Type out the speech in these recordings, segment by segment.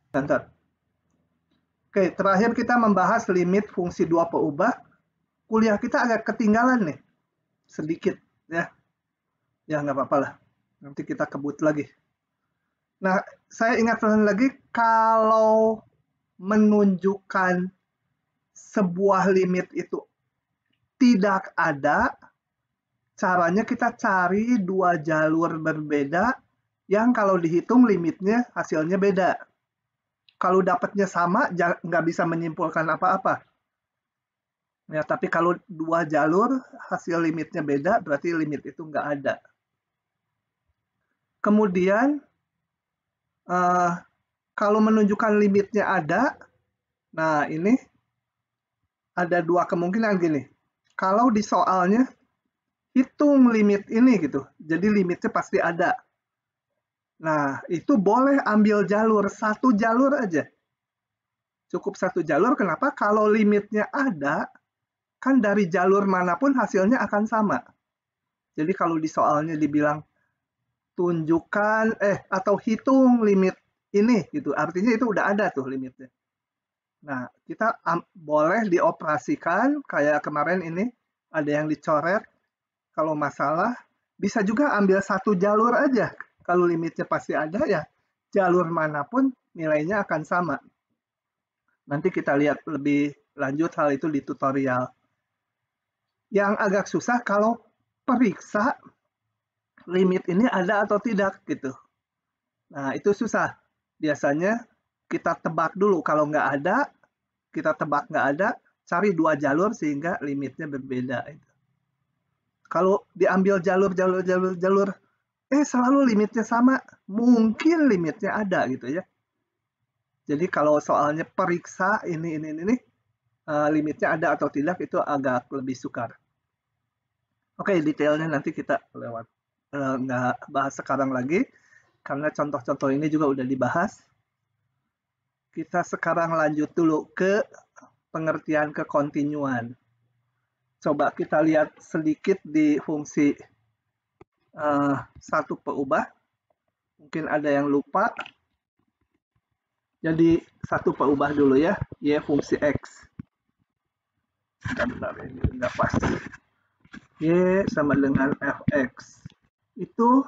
Bentar. Oke, terakhir kita membahas limit fungsi dua peubah. Kuliah kita agak ketinggalan nih, sedikit ya. Ya nggak apa-apa lah, nanti kita kebut lagi. Nah, saya ingatkan lagi kalau menunjukkan sebuah limit itu tidak ada, caranya kita cari dua jalur berbeda yang kalau dihitung limitnya hasilnya beda. Kalau dapatnya sama, nggak bisa menyimpulkan apa-apa. Ya, tapi kalau dua jalur, hasil limitnya beda, berarti limit itu nggak ada. Kemudian, kalau menunjukkan limitnya ada, nah ini ada dua kemungkinan gini. Kalau di soalnya, hitung limit ini gitu, jadi limitnya pasti ada. Nah, itu boleh ambil jalur, satu jalur aja. Cukup satu jalur, kenapa? Kalau limitnya ada, kan dari jalur manapun hasilnya akan sama. Jadi kalau di soalnya dibilang tunjukkan atau hitung limit ini gitu, artinya itu udah ada tuh limitnya. Nah, kita boleh dioperasikan kayak kemarin ini ada yang dicoret. Kalau masalah bisa juga ambil satu jalur aja. Kalau limitnya pasti ada ya, jalur manapun nilainya akan sama. Nanti kita lihat lebih lanjut hal itu di tutorial. Yang agak susah kalau periksa limit ini ada atau tidak gitu. Nah, itu susah. Biasanya kita tebak dulu. Kalau nggak ada, kita tebak nggak ada, cari dua jalur sehingga limitnya berbeda. Kalau diambil jalur, selalu limitnya sama, mungkin limitnya ada gitu ya. Jadi kalau soalnya periksa ini, limitnya ada atau tidak itu agak lebih sukar. Oke, detailnya nanti kita lewat. Nggak bahas sekarang lagi, karena contoh-contoh ini juga udah dibahas. Kita sekarang lanjut dulu ke pengertian kekontinuan. Coba kita lihat sedikit di fungsi satu peubah. Mungkin ada yang lupa. Jadi satu peubah dulu ya, y fungsi x. Bentar, ini nggak pas. Y sama dengan fx. Itu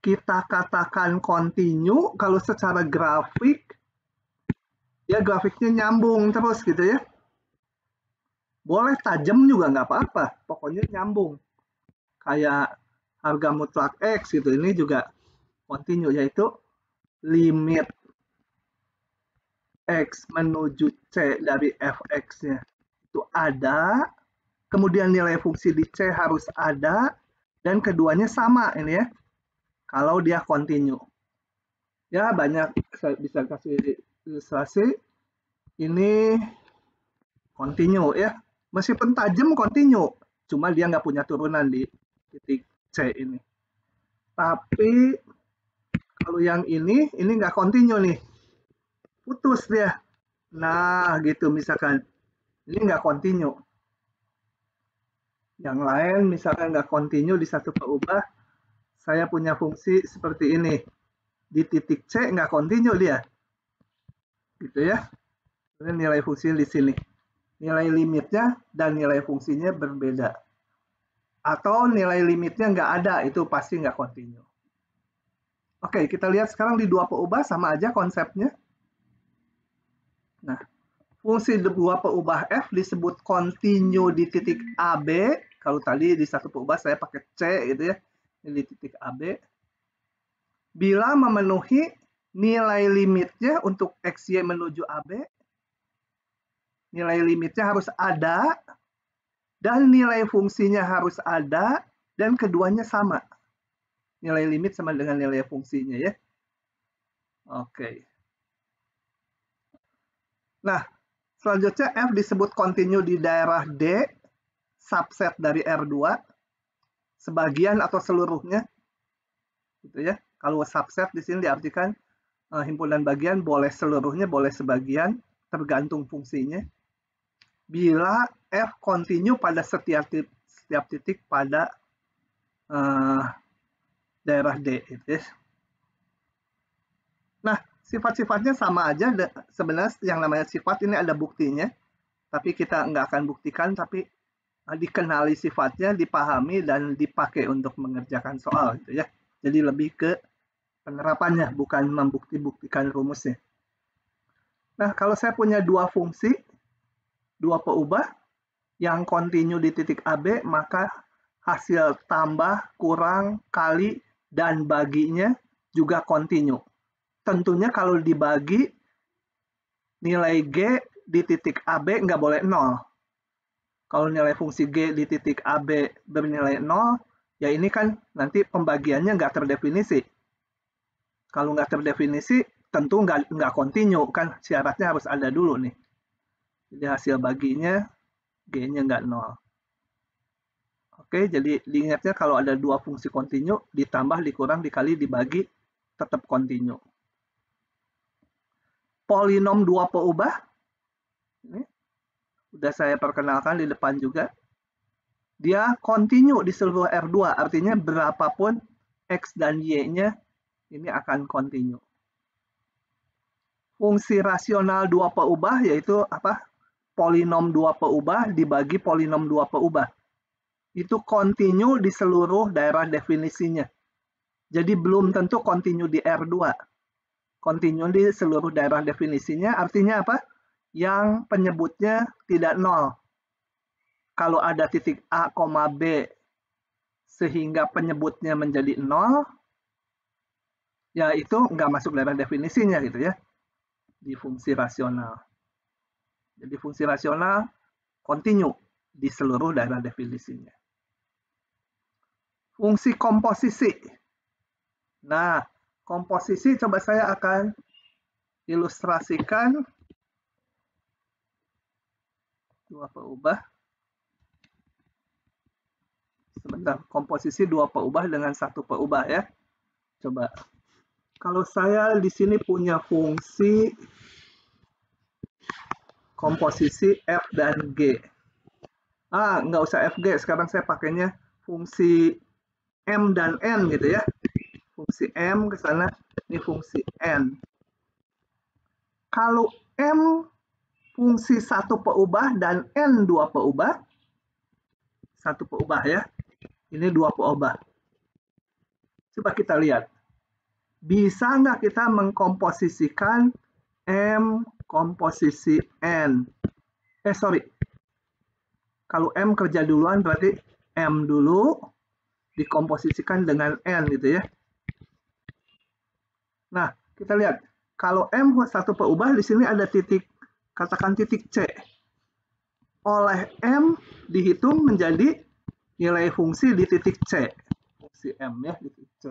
kita katakan kontinu kalau secara grafik, ya grafiknya nyambung terus gitu ya. Boleh tajam juga nggak apa-apa, pokoknya nyambung. Kayak harga mutlak X gitu, ini juga kontinu, yaitu limit X menuju C dari fx-nya itu ada, kemudian nilai fungsi di C harus ada, dan keduanya sama ini ya, kalau dia kontinu. Ya banyak, saya bisa kasih ilustrasi, ini kontinu ya, meskipun tajam kontinu, cuma dia nggak punya turunan di titik C ini. Tapi kalau yang ini nggak kontinu nih, putus dia. Nah gitu misalkan, ini nggak kontinu. Yang lain misalkan nggak kontinu di satu peubah, saya punya fungsi seperti ini. Di titik C nggak kontinu dia. Gitu ya. Ini nilai fungsinya di sini. Nilai limitnya dan nilai fungsinya berbeda. Atau nilai limitnya nggak ada, itu pasti nggak kontinu. Oke, kita lihat sekarang di dua peubah sama aja konsepnya. Nah, fungsi dua peubah f disebut kontinu di titik AB. Kalau tadi di satu peubah saya pakai C gitu ya. Ini di titik AB. Bila memenuhi nilai limitnya untuk XY menuju AB, nilai limitnya harus ada, dan nilai fungsinya harus ada, dan keduanya sama. Nilai limit sama dengan nilai fungsinya ya. Oke. Nah, selanjutnya F disebut kontinu di daerah D, subset dari R2, sebagian atau seluruhnya. Gitu ya. Kalau subset di sini diartikan himpunan bagian, boleh seluruhnya, boleh sebagian, tergantung fungsinya. Bila F kontinu pada setiap titik pada daerah D. Gitu ya. Nah, Sifat-sifatnya sama aja, sebenarnya yang namanya sifat ini ada buktinya, tapi kita nggak akan buktikan, tapi dikenali sifatnya, dipahami, dan dipakai untuk mengerjakan soal gitu ya. Jadi lebih ke penerapannya, bukan membukti-buktikan rumusnya. Nah, kalau saya punya dua fungsi, dua peubah, yang kontinu di titik AB, maka hasil tambah, kurang, kali, dan baginya juga kontinu. Tentunya kalau dibagi, nilai G di titik AB nggak boleh 0. Kalau nilai fungsi G di titik AB bernilai 0, ya ini kan nanti pembagiannya nggak terdefinisi. Kalau nggak terdefinisi, tentu nggak kontinu, kan syaratnya harus ada dulu nih. Jadi hasil baginya, G-nya nggak 0. Oke, jadi diingatnya kalau ada dua fungsi kontinu, ditambah, dikurang, dikali, dibagi, tetap kontinu. Polinom dua peubah, ini sudah saya perkenalkan di depan juga. Dia kontinu di seluruh R2, artinya berapapun X dan Y-nya, ini akan kontinu. Fungsi rasional dua peubah yaitu apa? Polinom dua peubah dibagi polinom dua peubah. Itu kontinu di seluruh daerah definisinya. Jadi belum tentu kontinu di R2. Kontinu di seluruh daerah definisinya artinya apa? Yang penyebutnya tidak nol. Kalau ada titik A, B sehingga penyebutnya menjadi 0, ya itu nggak masuk dalam definisinya gitu ya, di fungsi rasional. Jadi fungsi rasional kontinu di seluruh daerah definisinya. Fungsi komposisi. Nah, komposisi coba saya akan ilustrasikan dua peubah. Sebentar, komposisi dua peubah dengan satu peubah ya. Coba. Kalau saya di sini punya fungsi komposisi F dan G. Nggak usah FG, sekarang saya pakainya fungsi M dan N gitu ya. Fungsi M ke sana, ini fungsi N. Kalau M fungsi satu peubah dan N dua peubah, satu peubah ya, ini dua peubah. Coba kita lihat. Bisa nggak kita mengkomposisikan M komposisi N? Kalau M kerja duluan berarti M dulu dikomposisikan dengan N gitu ya. Nah, kita lihat. Kalau M satu peubah, di sini ada titik, katakan titik C. Oleh M dihitung menjadi nilai fungsi di titik C. Fungsi M ya, di titik C.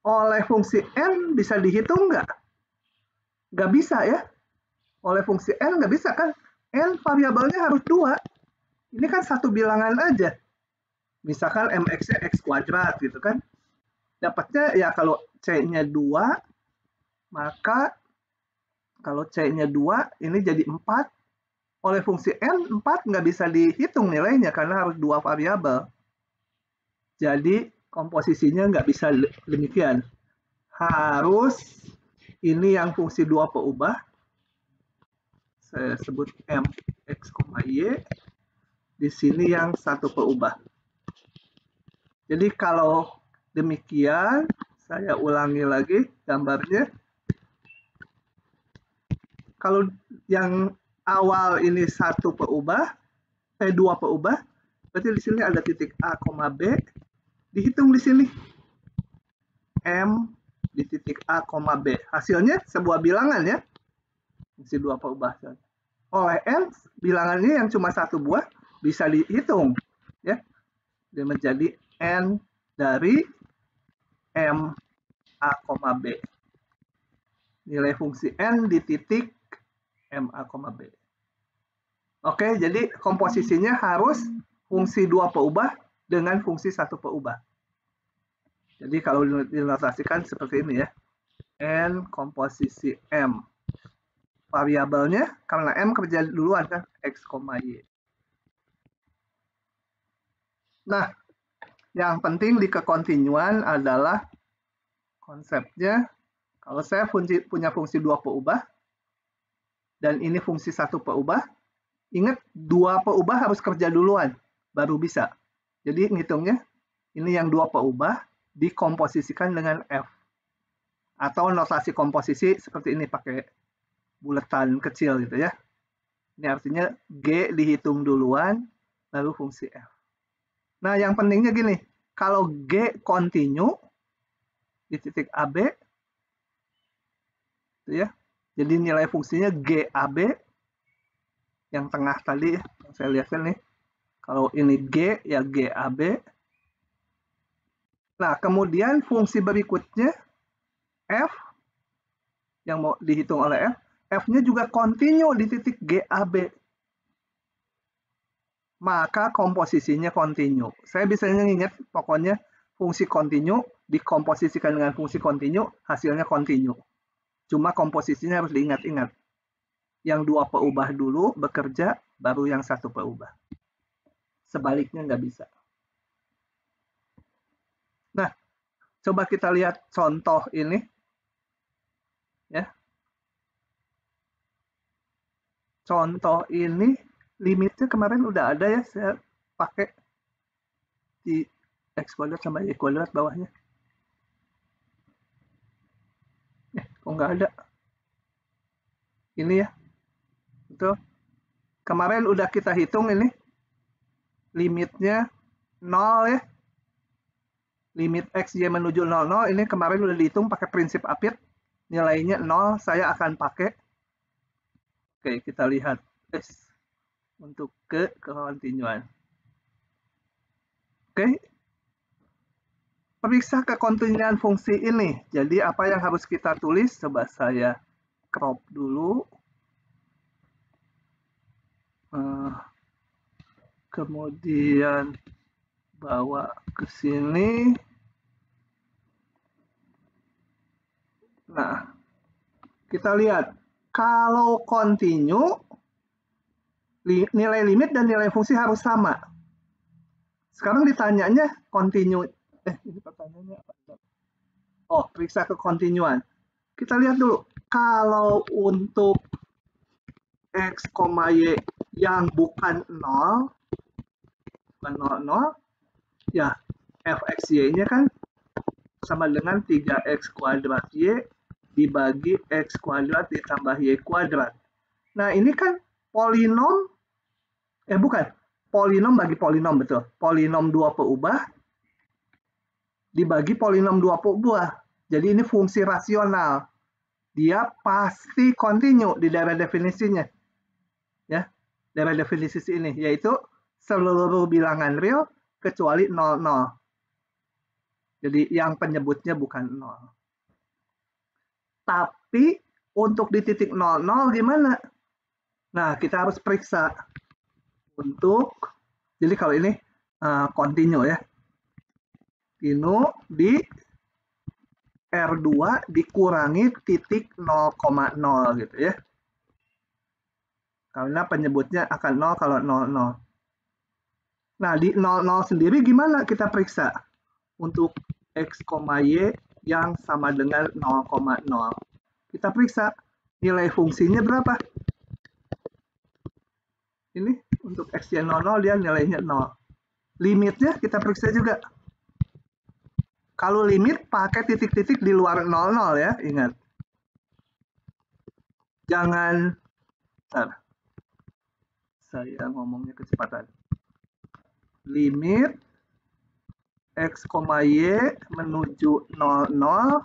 Oleh fungsi N bisa dihitung nggak? Nggak bisa ya. Oleh fungsi N nggak bisa kan? N variabelnya harus 2. Ini kan satu bilangan aja. Misalkan mx-nya x kuadrat gitu kan. Dapatnya ya kalau C-nya 2, maka kalau C-nya 2, ini jadi 4. Oleh fungsi N, 4 nggak bisa dihitung nilainya karena harus 2 variabel. Jadi komposisinya nggak bisa demikian. Harus ini yang fungsi 2 peubah. Saya sebut M, X, Y. Di sini yang satu peubah. Jadi kalau demikian, saya ulangi lagi gambarnya. Kalau yang awal ini satu peubah, dua peubah, berarti di sini ada titik A, B, dihitung di sini. M di titik A, B. Hasilnya sebuah bilangan ya. Fungsi dua peubah. Oleh N, bilangannya yang cuma satu buah, bisa dihitung. Ya. Dia menjadi N dari M A, B. Nilai fungsi N di titik M A, B. Oke, jadi komposisinya harus fungsi dua peubah dengan fungsi satu peubah. Jadi kalau dinotasikan seperti ini ya. N komposisi M. Variabelnya karena M kerja duluan kan, X, Y. Nah, yang penting di kekontinuan adalah konsepnya Kalau saya punya fungsi 2 peubah, dan ini fungsi 1 peubah, ingat 2 peubah harus kerja duluan, baru bisa. Jadi ngitungnya, ini yang 2 peubah, dikomposisikan dengan F. Atau notasi komposisi seperti ini, pakai buletan kecil gitu ya. Ini artinya G dihitung duluan, lalu fungsi F. Nah, yang pentingnya gini, kalau G kontinu di titik AB, gitu ya, jadi nilai fungsinya GAB, yang tengah tadi, yang saya lihatkan nih, kalau ini G, ya GAB. Nah, kemudian fungsi berikutnya, F, yang mau dihitung oleh F, F-nya juga kontinu di titik GAB. Maka komposisinya kontinu. Saya bisa ingat, pokoknya fungsi kontinu dikomposisikan dengan fungsi kontinu, hasilnya kontinu. Cuma komposisinya harus diingat-ingat. Yang 2 peubah dulu bekerja, baru yang 1 peubah. Sebaliknya nggak bisa. Nah, coba kita lihat contoh ini. Ya. Contoh ini limitnya kemarin udah ada ya, saya pakai di X kuadrat sama Y kuadrat bawahnya. Kok nggak ada? Ini ya. Betul. Kemarin udah kita hitung ini. Limitnya 0 ya. Limit X, Y menuju 0, 0. Ini kemarin udah dihitung pakai prinsip Apit. Nilainya 0, saya akan pakai. Oke, kita lihat untuk kekontinuan. Oke. Periksa kekontinuan fungsi ini. Jadi apa yang harus kita tulis? Coba saya crop dulu. Kemudian bawa ke sini. Nah, kita lihat. Kalau kontinu, nilai limit dan nilai fungsi harus sama. Sekarang ditanyanya kontinu. Ini pertanyaannya apa? Oh, periksa kekontinuan. Kita lihat dulu. Kalau untuk X, Y yang bukan 0, bukan 0, ya fx y-nya kan sama dengan 3x kuadrat y dibagi x kuadrat ditambah y kuadrat. Nah, ini kan polinom, bukan, polinom bagi polinom, betul. Polinom 2 peubah dibagi polinom 2 peubah. Jadi ini fungsi rasional. Dia pasti kontinu di daerah definisinya. Ya, daerah definisi ini, yaitu seluruh bilangan real kecuali 0, 0. Jadi yang penyebutnya bukan 0. Tapi untuk di titik 0, 0 gimana? Nah, kita harus periksa. Untuk, jadi kalau ini kontinu ya. Kontinu di R2 dikurangi titik 0,0 gitu ya. Karena penyebutnya akan 0 kalau 0, 0. Nah, di 0, 0 sendiri gimana kita periksa? Untuk X, Y yang sama dengan 0,0. Kita periksa nilai fungsinya berapa. Ini untuk X, Y 0, 0 dia nilainya 0. Limitnya kita periksa juga. Kalau limit pakai titik-titik di luar 0, 0 ya, ingat. Jangan, bentar. Saya ngomongnya kecepatan. Limit X, Y menuju 0, 0.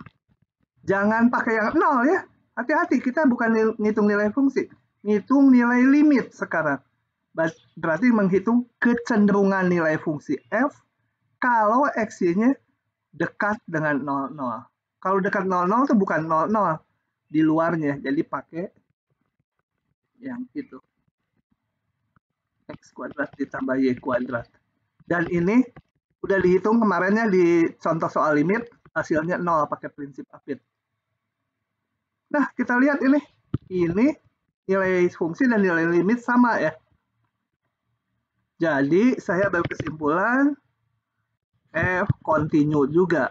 Jangan pakai yang 0 ya. Hati-hati, kita bukan ngitung nilai fungsi. Ngitung nilai limit sekarang. Berarti menghitung kecenderungan nilai fungsi f kalau x-nya dekat dengan 0, 0. Kalau dekat 0, 0 itu bukan 0, 0. Di luarnya. Jadi pakai yang itu. X kuadrat ditambah Y kuadrat. Dan ini udah dihitung kemarinnya di contoh soal limit, hasilnya 0 pakai prinsip Apit. Nah, kita lihat ini. Ini nilai fungsi dan nilai limit sama ya. Jadi, saya berkesimpulan F kontinu juga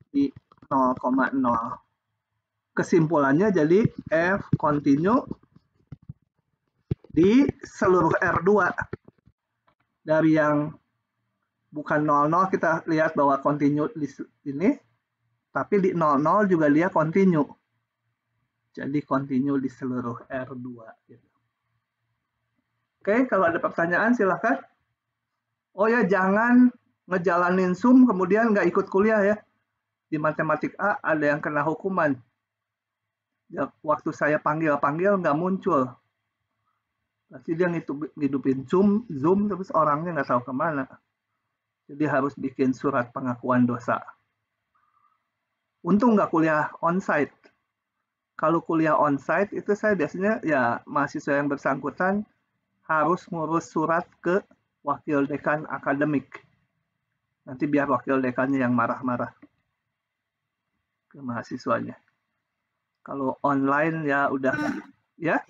di 0,0. Kesimpulannya jadi F continue di seluruh R2. Dari yang bukan 00 kita lihat bahwa continue di ini, tapi di 00 juga dia continue. Jadi continue di seluruh R2. Gitu. Oke, kalau ada pertanyaan silahkan. Oh ya, jangan ngejalanin Zoom kemudian nggak ikut kuliah ya. Di matematik A ada yang kena hukuman. Ya, waktu saya panggil-panggil nggak muncul. Pasti dia ngidupin Zoom terus orangnya nggak tahu kemana. Jadi harus bikin surat pengakuan dosa. Untung nggak kuliah onsite. Kalau kuliah onsite itu saya biasanya ya mahasiswa yang bersangkutan harus ngurus surat ke wakil dekan akademik. Nanti biar wakil dekannya yang marah-marah ke mahasiswanya. Kalau online ya udah ya.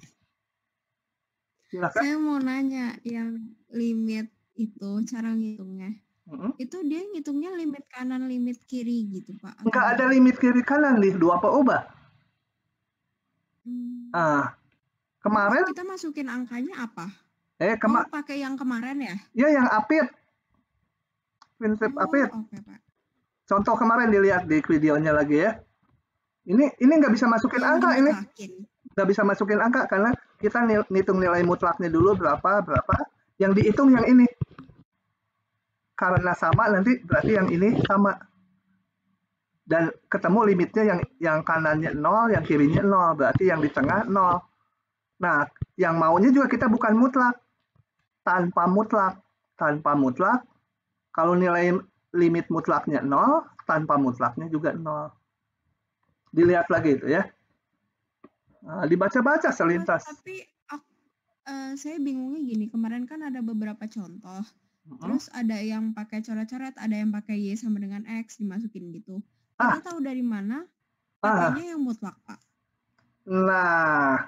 Silakan. Saya mau nanya yang limit itu cara ngitungnya. Itu dia ngitungnya limit kanan, limit kiri gitu, Pak? Enggak ada limit kiri kanan, nih. Dua apa ubah? Kemarin kita masukin angkanya apa? Pakai yang kemarin ya? Ya, yang apit. Prinsip apit. Oke, Pak. Contoh kemarin dilihat di videonya lagi ya. Ini nggak bisa masukin angka ini. Nggak bisa masukin angka karena kita ngitung nilai mutlaknya dulu berapa. Yang dihitung yang ini. Karena sama nanti berarti yang ini sama. Dan ketemu limitnya yang kanannya 0, yang kirinya 0. Berarti yang di tengah 0. Nah, yang maunya juga kita bukan mutlak. Tanpa mutlak. Kalau nilai limit mutlaknya 0, tanpa mutlaknya juga 0. Dilihat lagi itu ya. Nah, dibaca-baca selintas. Tapi saya bingungnya gini, kemarin kan ada beberapa contoh. Terus ada yang pakai coret-coret, ada yang pakai Y sama dengan X dimasukin gitu. Kita tahu dari mana pakainya yang mutlak, Pak? Nah,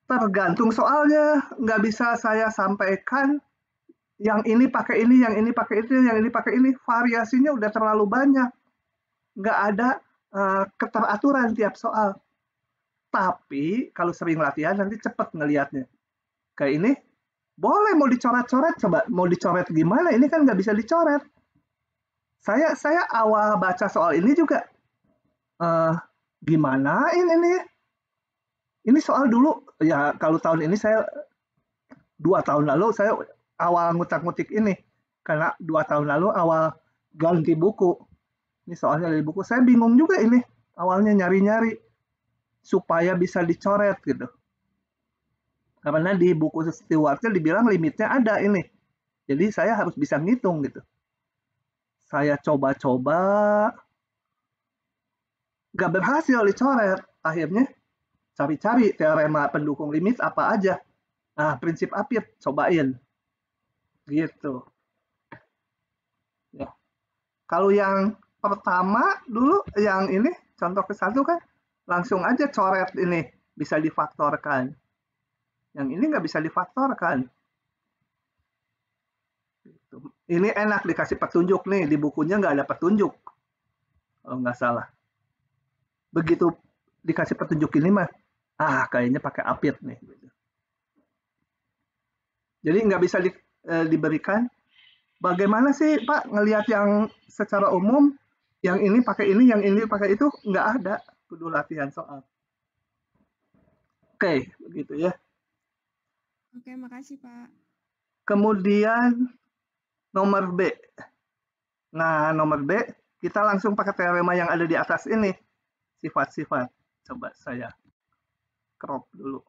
tergantung soalnya. Nggak bisa saya sampaikan yang ini pakai ini, yang ini pakai itu, yang ini pakai ini. Variasinya udah terlalu banyak. Nggak ada keteraturan tiap soal. Tapi kalau sering latihan nanti cepat ngelihatnya. Kayak ini, boleh mau dicoret-coret, coba mau dicoret gimana? Ini kan nggak bisa dicoret. Saya awal baca soal ini juga gimana ini? Ini soal dulu ya kalau tahun ini saya 2 tahun lalu saya awal ngutak-ngutik ini karena 2 tahun lalu awal ganti buku. Ini soalnya dari buku. Saya bingung juga ini awalnya nyari-nyari supaya bisa dicoret gitu. Karena di buku stewardnya dibilang limitnya ada ini. Jadi saya harus bisa ngitung gitu. Saya coba-coba, nggak berhasil dicoret. Akhirnya cari-cari teorema pendukung limit apa aja. Nah, prinsip apit, cobain. Gitu. Ya. Kalau yang pertama dulu, yang ini, contoh ke-1 kan, langsung aja coret ini, bisa difaktorkan. Yang ini nggak bisa difaktorkan. Ini enak dikasih petunjuk nih, di bukunya nggak ada petunjuk. Kalau nggak salah. Begitu dikasih petunjuk ini mah, kayaknya pakai apit nih. Jadi nggak bisa diberikan. Bagaimana sih Pak ngelihat yang secara umum, yang ini pakai ini, yang ini pakai itu, nggak ada. Kudu latihan soal. Oke, begitu ya. Oke, makasih Pak. Kemudian nomor B. Nah, nomor B, kita langsung pakai teorema yang ada di atas ini. Sifat-sifat. Coba saya crop dulu.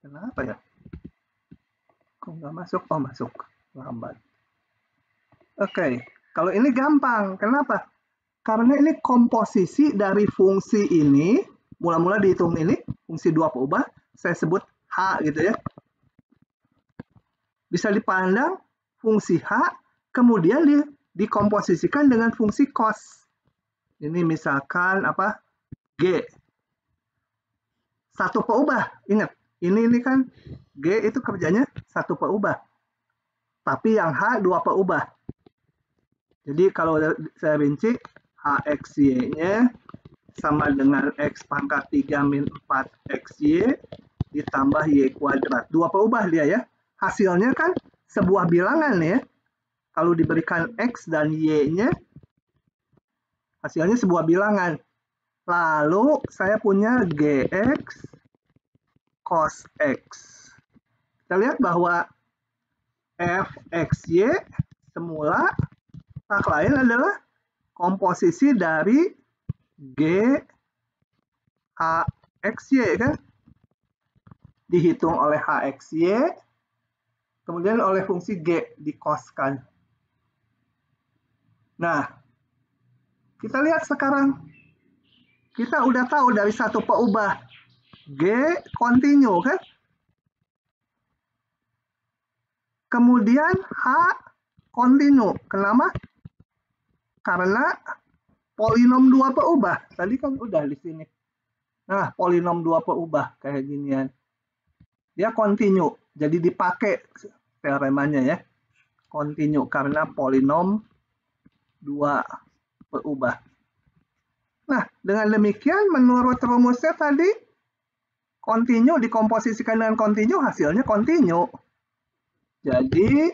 Kenapa ya? Kok nggak masuk? Oh, masuk. Lambat. Oke, kalau ini gampang. Kenapa? Karena ini komposisi dari fungsi ini, mula-mula dihitung ini, fungsi 2 ubah, saya sebut H gitu ya. Bisa dipandang fungsi H, kemudian dikomposisikan dengan fungsi cos. Ini misalkan apa? G. 1 ubah, ingat. Ini kan G itu kerjanya 1 peubah. Tapi yang H 2 peubah. Jadi kalau saya rinci, HXY-nya sama dengan X pangkat 3 min 4 XY ditambah Y kuadrat. 2 peubah dia ya. Hasilnya kan sebuah bilangan ya. Kalau diberikan X dan Y-nya, hasilnya sebuah bilangan. Lalu saya punya GX cos X. Kita lihat bahwa FXY semula tak lain adalah komposisi dari G HXY kan, dihitung oleh HXY, kemudian oleh fungsi G dikoskan. Nah, kita lihat sekarang, kita udah tahu dari 1 peubah G kontinu kan, kemudian H kontinu. Kenapa? Karena polinom 2 peubah. Tadi kan udah di sini. Nah, polinom 2 peubah kayak ginian. Dia kontinu. Jadi dipakai teoremanya ya. Kontinu karena polinom 2 peubah. Nah, dengan demikian menurut rumusnya tadi kontinu dikomposisikan dengan kontinu, hasilnya kontinu. Jadi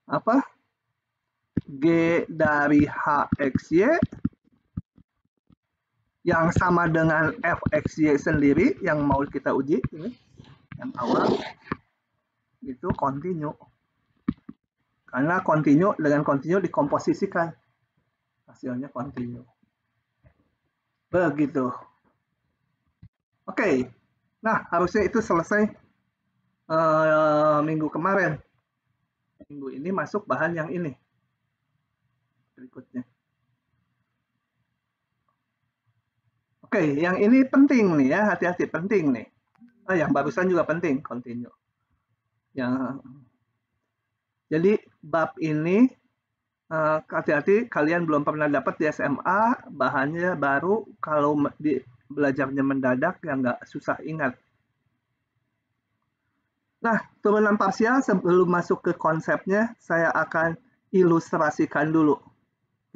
apa? G dari HXY yang sama dengan FXY sendiri yang mau kita uji ini, yang awal itu kontinu. Karena kontinu dengan kontinu dikomposisikan, hasilnya kontinu. Begitu. Oke. Nah, harusnya itu selesai minggu kemarin. Minggu ini masuk bahan yang ini. Berikutnya. Oke, yang ini penting nih ya, hati-hati penting nih. Yang barusan juga penting, continue. Jadi bab ini hati-hati, kalian belum pernah dapat di SMA, bahannya baru, kalau belajarnya mendadak ya nggak susah ingat. Nah, turunan parsial sebelum masuk ke konsepnya, saya akan ilustrasikan dulu.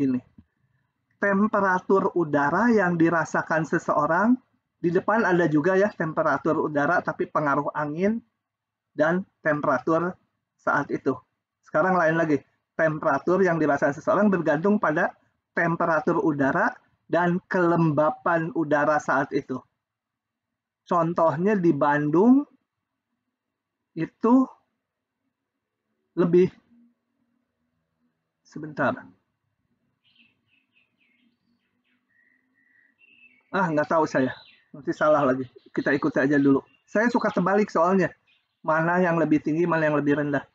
Ini. Temperatur udara yang dirasakan seseorang, di depan ada juga ya temperatur udara, tapi pengaruh angin dan temperatur saat itu. Sekarang lain lagi, temperatur yang dirasakan seseorang bergantung pada temperatur udara dan kelembapan udara saat itu. Contohnya di Bandung, itu lebih, sebentar. Nggak tahu saya. Nanti salah lagi. Kita ikuti aja dulu. Saya suka terbalik soalnya. Mana yang lebih tinggi, mana yang lebih rendah.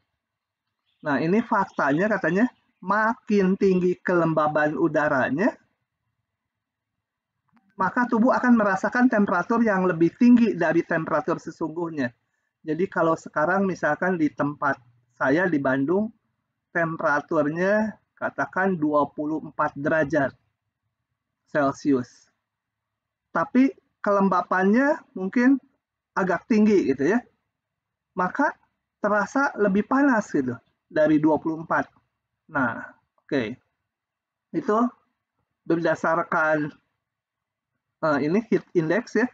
Nah, ini faktanya katanya makin tinggi kelembaban udaranya, maka tubuh akan merasakan temperatur yang lebih tinggi dari temperatur sesungguhnya. Jadi kalau sekarang misalkan di tempat saya di Bandung, temperaturnya katakan 24 derajat Celcius. Tapi kelembapannya mungkin agak tinggi gitu ya. Maka terasa lebih panas gitu dari 24. Nah, oke. Itu berdasarkan ini heat index ya.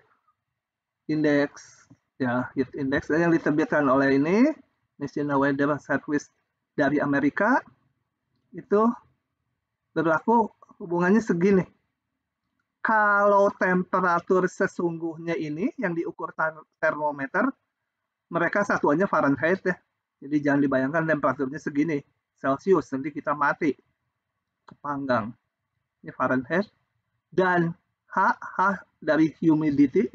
Indeks ya, heat index yang diterbitkan oleh ini National Weather Service dari Amerika. Itu berlaku hubungannya segini. Kalau temperatur sesungguhnya ini yang diukur termometer, mereka satuannya Fahrenheit ya. Jadi jangan dibayangkan temperaturnya segini Celcius, nanti kita mati kepanggang. Ini Fahrenheit. Dan H dari humidity,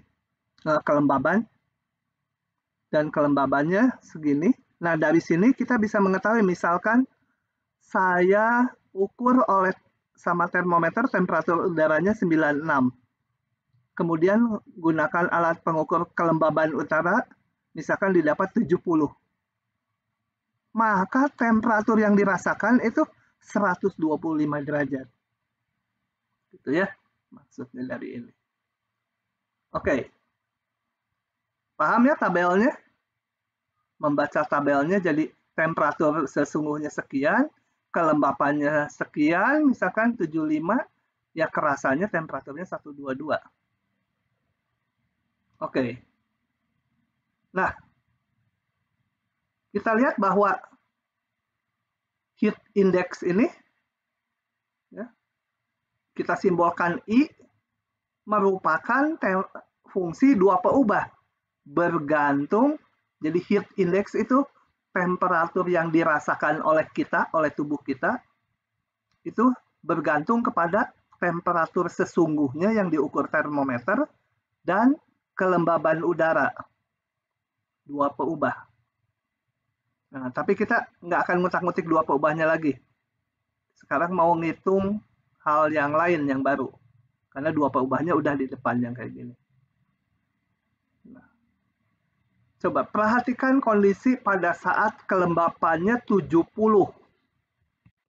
kelembaban. Dan kelembabannya segini. Nah, dari sini kita bisa mengetahui, misalkan saya ukur sama termometer temperatur udaranya 96. Kemudian gunakan alat pengukur kelembaban udara, misalkan didapat 70. Maka temperatur yang dirasakan itu 125 derajat. Gitu ya, maksudnya dari ini. Oke. Paham ya tabelnya? Membaca tabelnya jadi temperatur sesungguhnya sekian, kelembapannya sekian, misalkan 75, ya kerasannya temperaturnya 122. Oke. Nah, kita lihat bahwa heat index ini, ya, kita simbolkan I, merupakan fungsi dua peubah. Bergantung, jadi heat index itu temperatur yang dirasakan oleh kita, oleh tubuh kita, itu bergantung kepada temperatur sesungguhnya yang diukur termometer dan kelembaban udara. Dua peubah. Nah, tapi kita nggak akan ngutak-ngutik dua peubahnya lagi. Sekarang mau ngitung hal yang lain yang baru. Karena dua peubahnya udah di depan yang kayak gini. Nah, coba perhatikan kondisi pada saat kelembapannya 70.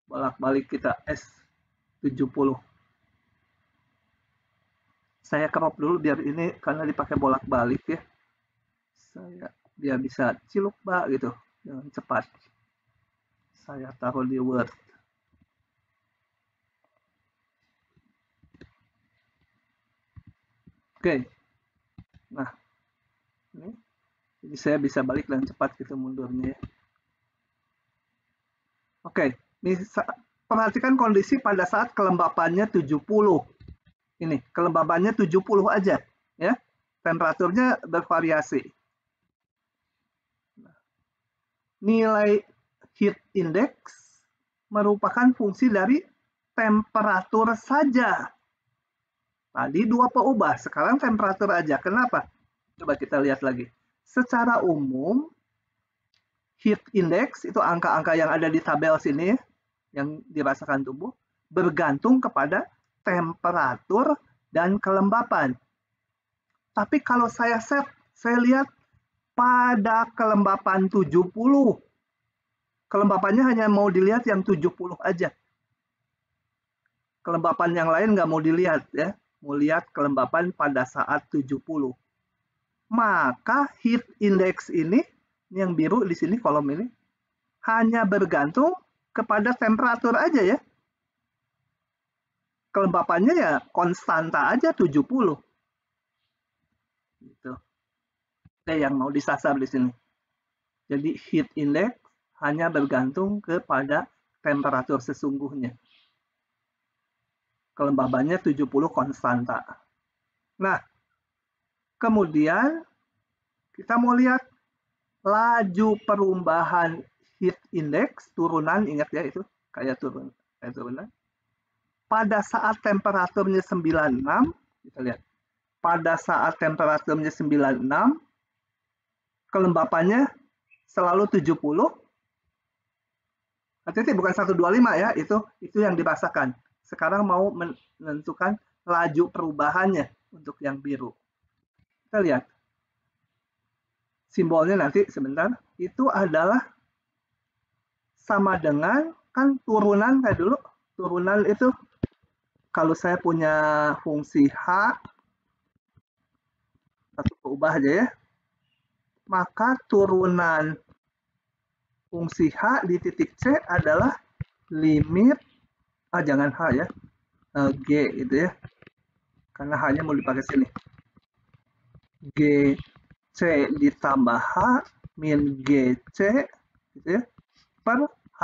Bolak-balik kita S70. Saya crop dulu biar ini karena dipakai bolak-balik ya. Biar bisa ciluk bak gitu. Dengan cepat. Saya taruh di Word. Oke. Nah, ini. Jadi saya bisa balik dengan cepat gitu mundurnya ya. Oke. Perhatikan kondisi pada saat kelembapannya 70. Ini, kelembapannya 70 aja. Ya. Temperaturnya bervariasi. Nilai heat index merupakan fungsi dari temperatur saja. Tadi dua peubah, sekarang temperatur aja. Kenapa? Coba kita lihat lagi. Secara umum, heat index itu angka-angka yang ada di tabel sini, yang dirasakan tubuh, bergantung kepada temperatur dan kelembapan. Tapi kalau saya lihat pada kelembapan 70, kelembapannya hanya mau dilihat yang 70 aja. Kelembapan yang lain nggak mau dilihat ya. Mau lihat kelembapan pada saat 70. Maka heat index ini, yang biru di sini kolom ini, hanya bergantung kepada temperatur aja ya. Kelembapannya ya konstanta aja 70. Gitu. Yang mau disasar di sini. Jadi heat index hanya bergantung kepada temperatur sesungguhnya. Kelembabannya 70 konstanta. Nah, kemudian kita mau lihat laju perubahan heat index, turunan, ingat ya itu, kayak turunan. Pada saat temperaturnya 96, kita lihat. Pada saat temperaturnya 96, kelembapannya selalu 70. Hati-hati bukan 125 ya, itu yang dirasakan. Sekarang mau menentukan laju perubahannya untuk yang biru. Kita lihat. Simbolnya nanti sebentar. Itu adalah sama dengan, kan turunan kayak dulu. Turunan itu kalau saya punya fungsi H, satu ubah aja ya, maka turunan fungsi H di titik C adalah limit, jangan H ya, G gitu ya, karena H-nya mau dipakai sini. GC ditambah H min GC gitu ya, per H.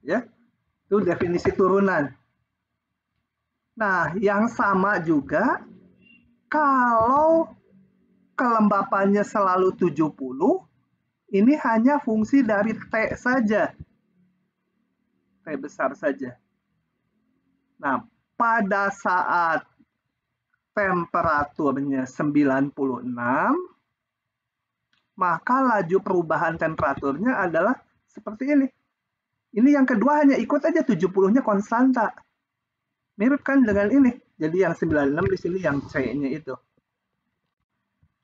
Ya, itu definisi turunan. Nah, yang sama juga kalau kelembapannya selalu 70, ini hanya fungsi dari T saja. T besar saja. Nah, pada saat temperaturnya 96, maka laju perubahan temperaturnya adalah seperti ini. Ini yang kedua hanya ikut aja 70-nya konstanta. Mirip kan dengan ini. Jadi yang 96 di sini yang C-nya itu.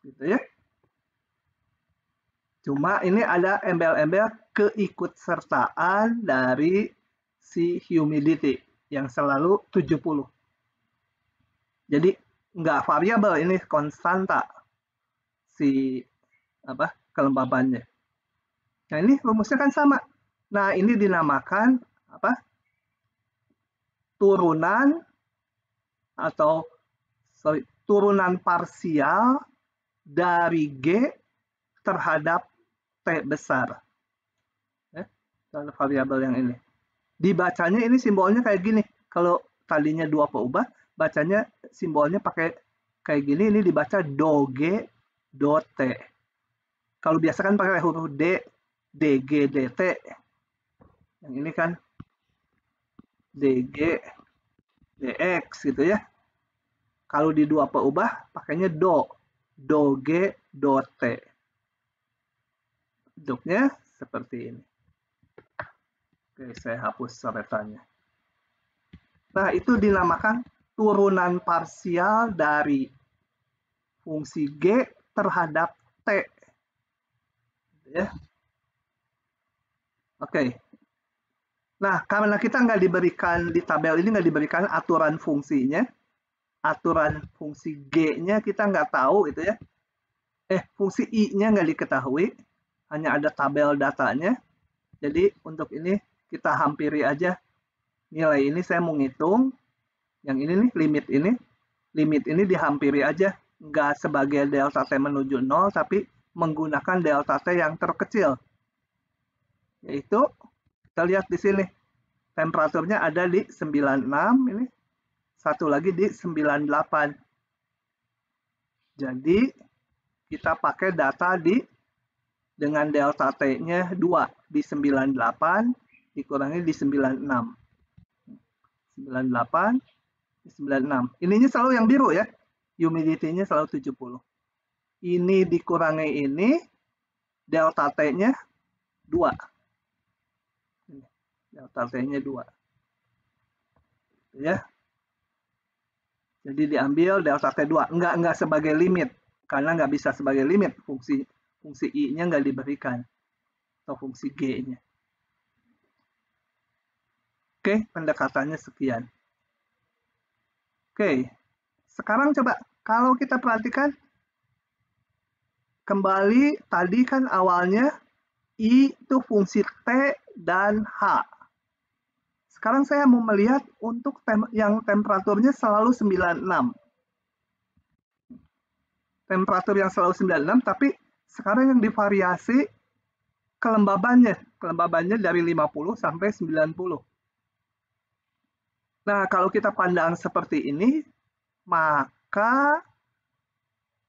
Gitu ya. Cuma ini ada embel-embel keikutsertaan dari si humidity yang selalu 70. Jadi nggak variabel, ini konstanta si kelembabannya. Nah, ini rumusnya kan sama. Nah, ini dinamakan turunan atau turunan parsial dari G terhadap T besar. Variabel yang ini. Dibacanya ini simbolnya kayak gini. Kalau tadinya 2 peubah, bacanya simbolnya pakai kayak gini, ini dibaca do G do T. Kalau biasa kan pakai huruf D, DG, DT. Yang ini kan DG, DX gitu ya. Kalau di 2 peubah, pakainya do G, do T. Bentuknya seperti ini. Oke, saya hapus coretannya. Nah, itu dinamakan turunan parsial dari fungsi G terhadap T. Ya. Oke. Nah, karena kita nggak diberikan di tabel ini nggak diberikan aturan fungsinya, aturan fungsi G-nya kita nggak tahu itu ya. Fungsi I-nya nggak diketahui, hanya ada tabel datanya. Jadi untuk ini kita hampiri aja nilai ini, saya mau ngitung yang ini nih, limit ini dihampiri aja, nggak sebagai delta T menuju 0, tapi menggunakan delta T yang terkecil, yaitu kita lihat di sini temperaturnya ada di 96, ini satu lagi di 98. Jadi kita pakai data dengan delta T-nya 2 di 98 dikurangi di 96. 98 di 96. Ininya selalu yang biru ya. Humidity-nya selalu 70. Ini dikurangi ini, delta T-nya 2. Delta T-nya 2. Ya. Jadi diambil delta T2. Enggak sebagai limit. Karena nggak bisa sebagai limit. Fungsi I-nya nggak diberikan. Atau fungsi G-nya. Oke, pendekatannya sekian. Oke, sekarang coba kalau kita perhatikan kembali tadi kan awalnya I itu fungsi T dan H. Sekarang saya mau melihat untuk yang temperaturnya selalu 96. Temperatur yang selalu 96, tapi sekarang yang divariasi kelembabannya dari 50 sampai 90. Nah, kalau kita pandang seperti ini, maka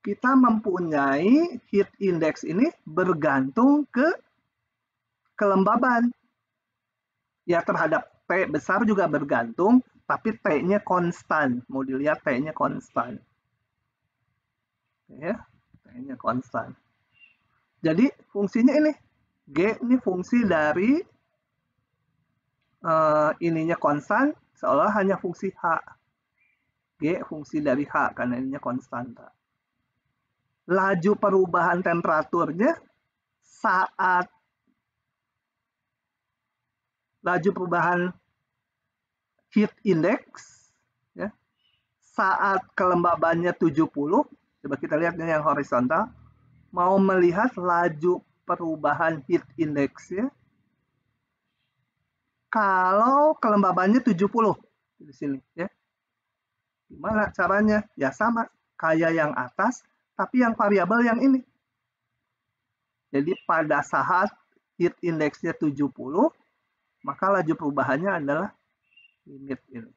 kita mempunyai heat index ini bergantung ke kelembaban. Ya, terhadap T besar juga bergantung, tapi T-nya konstan. Mau dilihat T-nya konstan. Ya, T-nya konstan. Jadi fungsinya ini. G ini fungsi dari ininya konstan, seolah hanya fungsi H. G fungsi dari H karena ininya konstanta. Laju perubahan temperaturnya saat laju perubahan heat index ya, saat kelembabannya 70. Coba kita lihat yang horizontal. Mau melihat laju perubahan heat index ya. Kalau kelembabannya 70 di sini ya. Gimana caranya? Ya sama kayak yang atas, tapi yang variabel yang ini. Jadi pada saat heat index-nya 70, maka laju perubahannya adalah limit ini.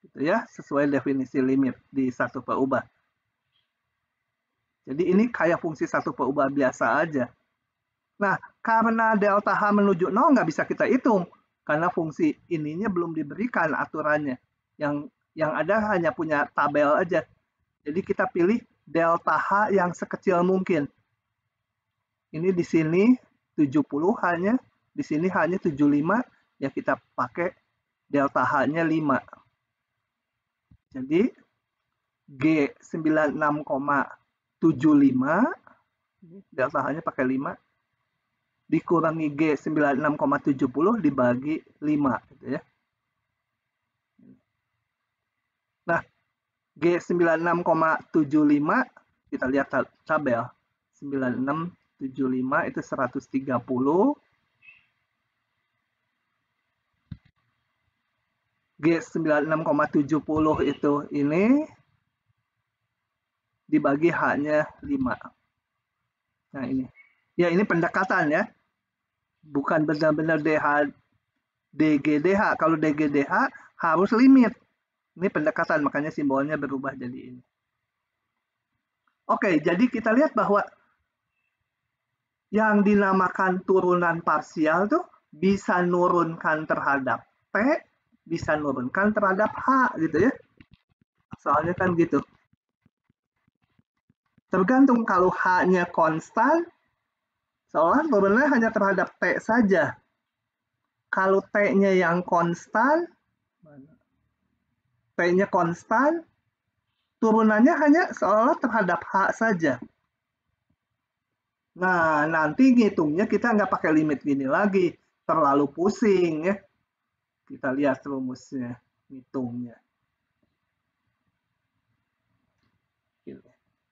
Gitu ya, sesuai definisi limit di satu peubah. Jadi ini kayak fungsi satu peubah biasa aja. Nah, karena delta H menuju 0 nggak bisa kita hitung. Karena fungsi ininya belum diberikan aturannya. Yang ada hanya punya tabel aja. Jadi kita pilih delta H yang sekecil mungkin. Ini di sini 70 hanya, di sini hanya 75, ya kita pakai delta H-nya 5. Jadi G 96,75, delta H-nya pakai 5, dikurangi G 96,70 dibagi 5 gitu ya. Nah, G 96,75 Kita lihat tabel. 9675 itu 130. G96,70 itu ini dibagi H-nya 5. Nah ini. Ya ini pendekatan ya. Bukan benar-benar DGDH. Kalau DGDH harus limit. Ini pendekatan, makanya simbolnya berubah jadi ini. Oke, jadi kita lihat bahwa yang dinamakan turunan parsial tuh bisa nurunkan terhadap T, bisa nurunkan terhadap H gitu ya. Soalnya kan gitu. Tergantung kalau H-nya konstan, seolah turunnya hanya terhadap T saja. Kalau T-nya yang konstan, T-nya konstan, turunannya hanya seolah terhadap H saja. Nah, nanti ngitungnya kita nggak pakai limit gini lagi. Terlalu pusing ya. Kita lihat rumusnya, ngitungnya.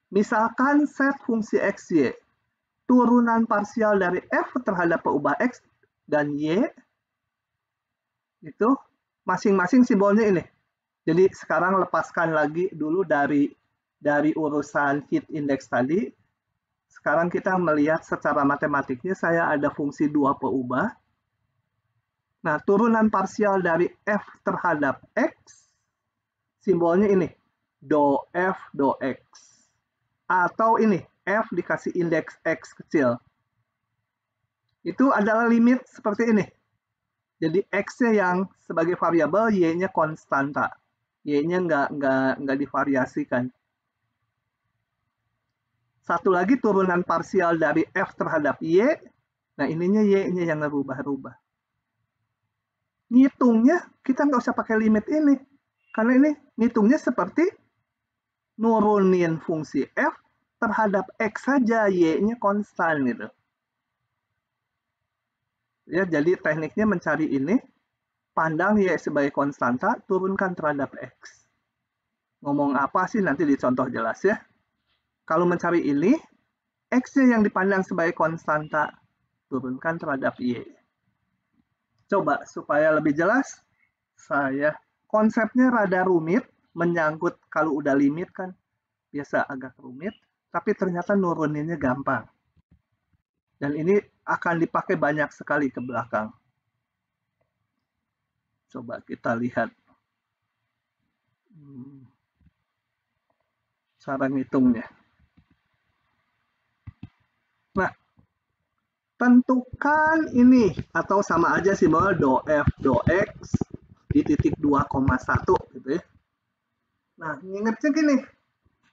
Misalkan set fungsi X, Y. Turunan parsial dari F terhadap peubah X dan Y. Itu masing-masing simbolnya ini. Jadi sekarang lepaskan lagi dulu dari urusan heat index tadi. Sekarang kita melihat secara matematiknya saya ada fungsi 2 peubah. Nah, turunan parsial dari F terhadap X, simbolnya ini, do F, do X. Atau ini, F dikasih indeks X kecil. Itu adalah limit seperti ini. Jadi X-nya yang sebagai variabel, Y-nya konstanta. Y-nya nggak divariasikan. Satu lagi turunan parsial dari F terhadap Y. Nah, ininya Y-nya yang ngerubah-rubah. Ngitungnya kita nggak usah pakai limit ini. Karena ini ngitungnya seperti nurunin fungsi F terhadap X saja. Y-nya konstan gitu. Ya, jadi tekniknya mencari ini. Pandang Y sebagai konstanta, turunkan terhadap X. Ngomong apa sih nanti di contoh jelas ya. Kalau mencari ini, X-nya yang dipandang sebagai konstanta, turunkan terhadap Y. Coba supaya lebih jelas, konsepnya rada rumit, menyangkut kalau udah limit kan, biasa agak rumit, tapi ternyata nuruninnya gampang. Dan ini akan dipakai banyak sekali ke belakang. Coba kita lihat cara ngitungnya. Nah, tentukan ini, atau sama aja simbol do F, do X di titik 2,1 gitu ya. Nah, ingatnya gini,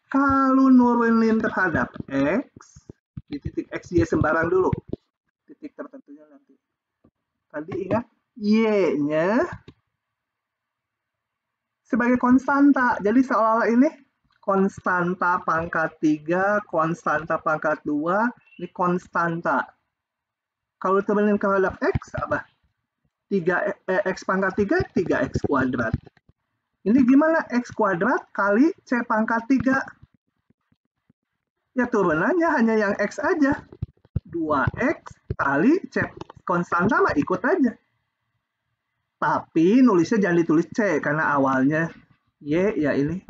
kalau nurunin terhadap X, di titik X, Y sembarang dulu. Titik tertentunya nanti. Tadi ingat, Y-nya sebagai konstanta. Jadi seolah-olah ini konstanta pangkat 3, konstanta pangkat 2, ini konstanta. Kalau turunin terhadap X, apa? X pangkat 3, 3X kuadrat. Ini gimana? X kuadrat kali C pangkat 3. Ya turunannya hanya yang X aja. 2X kali C konstanta mah ikut aja. Tapi nulisnya jangan ditulis C karena awalnya Y ya ini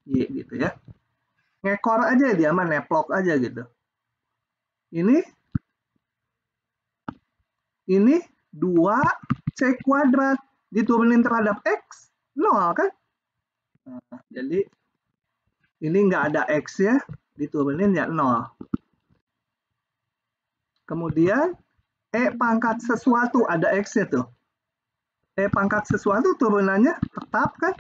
Y gitu ya. Ngekor aja dia mah, neplok aja gitu. Ini 2C kuadrat diturunin terhadap X 0 kan? Nah, jadi ini nggak ada X ya, diturunin ya 0. Kemudian E pangkat sesuatu ada X-nya tuh. E pangkat sesuatu turunannya tetap kan?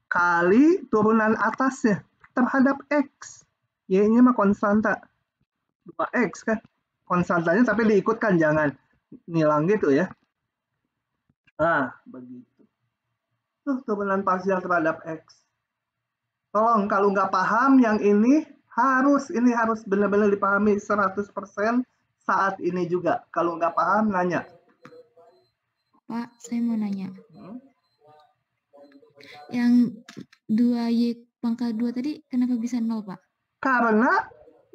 Kali turunan atasnya terhadap X. Y-nya mah konstanta. 2X kan? Konstantanya tapi diikutkan, jangan ngilang gitu ya. Nah, begitu. Tuh turunan parsial terhadap X. Tolong kalau nggak paham yang ini harus benar-benar dipahami 100% saat ini juga. Kalau nggak paham nanya. Pak, saya mau nanya. Yang 2Y pangkat 2 tadi kenapa bisa 0, Pak? Karena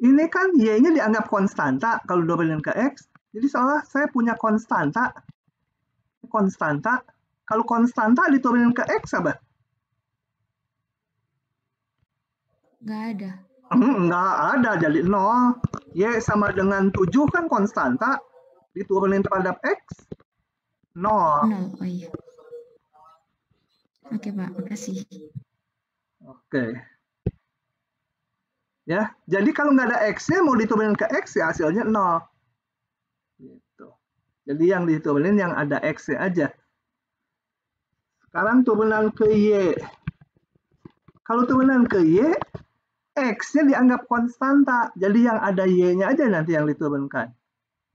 ini kan Y-nya dianggap konstanta kalau diturunin ke X. Jadi seolah saya punya konstanta. Kalau konstanta diturunin ke X apa? Nggak ada. Nggak ada, jadi 0. Y sama dengan 7 kan konstanta. Diturunin terhadap X, 0. 0, oh iya. Oke, Pak, makasih. Oke. Ya, jadi kalau nggak ada X-nya mau diturunin ke X ya hasilnya 0. Gitu. Jadi yang diturunin yang ada X-nya aja. Sekarang turunan ke Y. Kalau turunan ke Y, X-nya dianggap konstanta. Jadi yang ada Y-nya aja nanti yang diturunkan.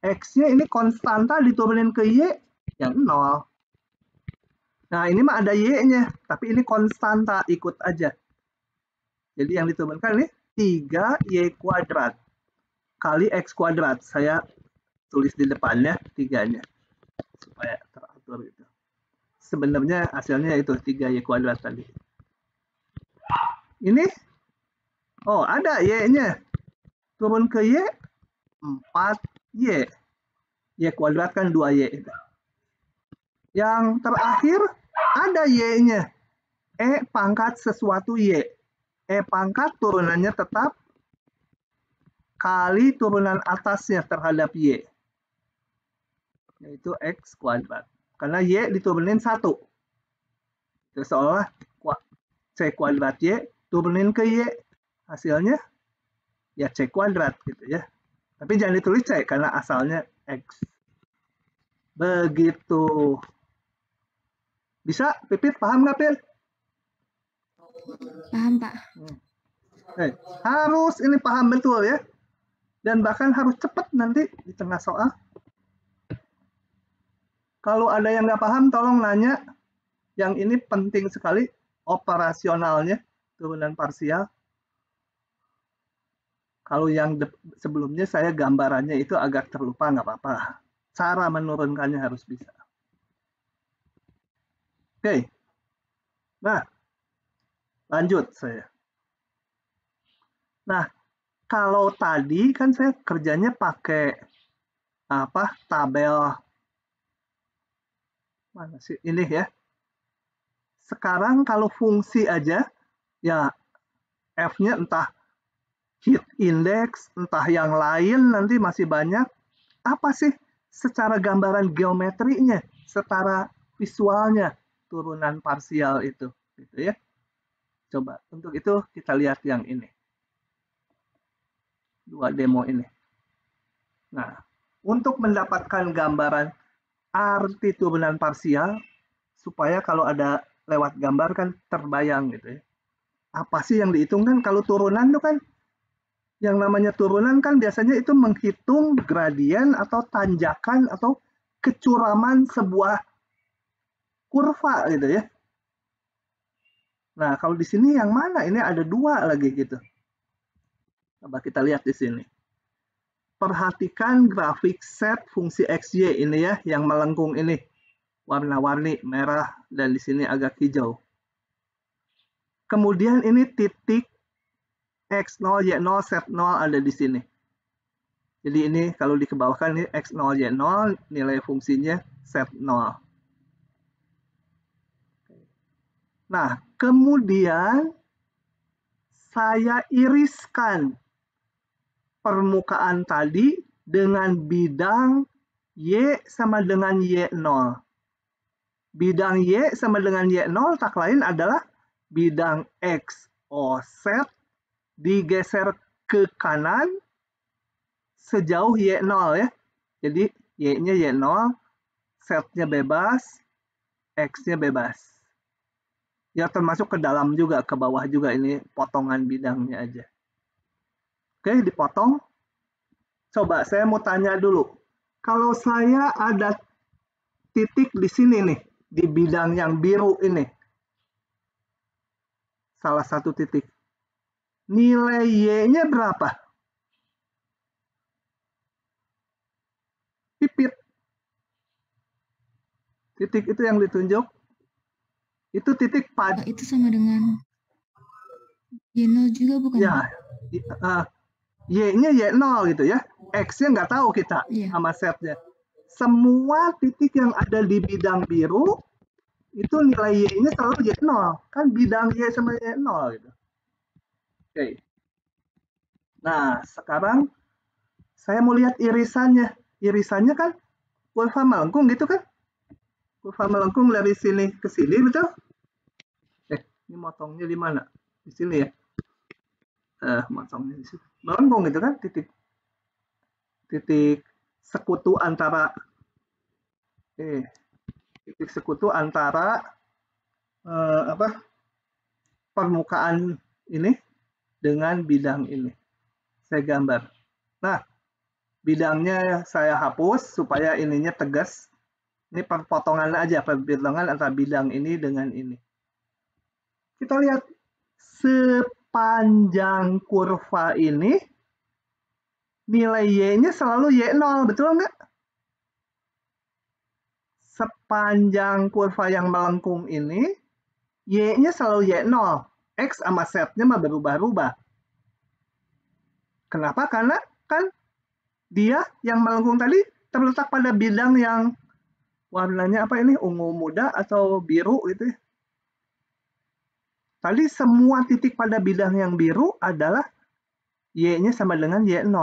X-nya ini konstanta diturunin ke Y, yang 0. Nah, ini mah ada Y-nya, tapi ini konstanta, ikut aja. Jadi yang diturunkan ini 3Y kuadrat kali X kuadrat. Saya tulis di depannya 3-nya, supaya teratur gitu. Sebenarnya hasilnya itu 3Y kuadrat tadi. Ini, oh ada Y-nya. Turun ke Y, 4Y. Y kuadrat kan 2Y itu. Yang terakhir, ada Y-nya. E pangkat sesuatu Y. E pangkat turunannya tetap kali turunan atasnya terhadap Y. Yaitu X kuadrat. Karena Y diturunin 1. Itu seolah C kuadrat Y turunin ke Y. Hasilnya ya C kuadrat gitu ya. Tapi jangan ditulis C karena asalnya X. Begitu. Bisa? Pipit paham nggak, Pil? Paham, Pak. Harus ini paham betul ya. Dan bahkan harus cepat nanti di tengah soal. Kalau ada yang nggak paham, tolong nanya. Yang ini penting sekali, operasionalnya, turunan parsial. Kalau yang sebelumnya saya gambarannya itu agak terlupa, nggak apa-apa. Cara menurunkannya harus bisa. Oke. Nah, lanjut saya. Nah, kalau tadi kan saya kerjanya pakai apa? Tabel. Mana sih ini ya? Sekarang kalau fungsi aja, ya F-nya entah heat index, entah yang lain nanti masih banyak. Apa sih secara gambaran geometrinya, secara visualnya turunan parsial itu, gitu ya. Coba untuk itu kita lihat yang ini. 2 demo ini. Nah, untuk mendapatkan gambaran arti turunan parsial, supaya kalau ada lewat gambar kan terbayang gitu ya. Apa sih yang dihitung kan kalau turunan itu kan, yang namanya turunan kan biasanya itu menghitung gradien atau tanjakan atau kecuraman sebuah kurva gitu ya. Nah, kalau di sini yang mana? Ini ada 2 lagi gitu. Coba kita lihat di sini. Perhatikan grafik set fungsi XY ini ya, yang melengkung ini. Warna-warni merah dan di sini agak hijau. Kemudian ini titik X0, Y0, Z0 ada di sini. Jadi ini kalau dikebawahkan ini X0, Y0, nilai fungsinya Z0. Nah, kemudian saya iriskan permukaan tadi dengan bidang Y sama dengan Y0. Bidang Y sama dengan Y0 tak lain adalah bidang X offset digeser ke kanan sejauh Y0 ya. Jadi Y-nya Y0, Z-nya bebas, X-nya bebas. Ya termasuk ke dalam juga, ke bawah juga, ini potongan bidangnya aja. Oke, dipotong. Coba saya mau tanya dulu. Kalau saya ada titik di sini nih, di bidang yang biru ini. Salah satu titik. Nilai Y-nya berapa? Pipit. Titik itu yang ditunjuk. Itu titik Itu sama dengan Y0 juga bukan, Ya, Pak? Y-nya Y0 gitu ya. X-nya nggak tahu kita Iya. sama setnya. Semua titik yang ada di bidang biru, itu nilai Y-nya selalu Y0. Kan bidang Y sama Y0 gitu. Oke. Nah, sekarang saya mau lihat irisannya. Irisannya kan kurva melengkung gitu kan? Kurva melengkung dari sini ke sini, betul? Ini motongnya di mana? Di sini ya. Motongnya di sini. Melengkung gitu kan? Titik sekutu antara titik sekutu antara permukaan ini dengan bidang ini. Saya gambar. Nah, bidangnya saya hapus supaya ininya tegas. Ini perpotongan aja, perpotongan antara bidang ini dengan ini. Kita lihat sepanjang kurva ini, nilai Y-nya selalu Y0, betul nggak? Sepanjang kurva yang melengkung ini, Y-nya selalu Y0. X sama Z-nya mah berubah-ubah. Kenapa? Karena kan dia yang melengkung tadi terletak pada bidang yang warnanya apa ini? Ungu muda atau biru gitu ya. Tadi semua titik pada bidang yang biru adalah Y-nya sama dengan Y0.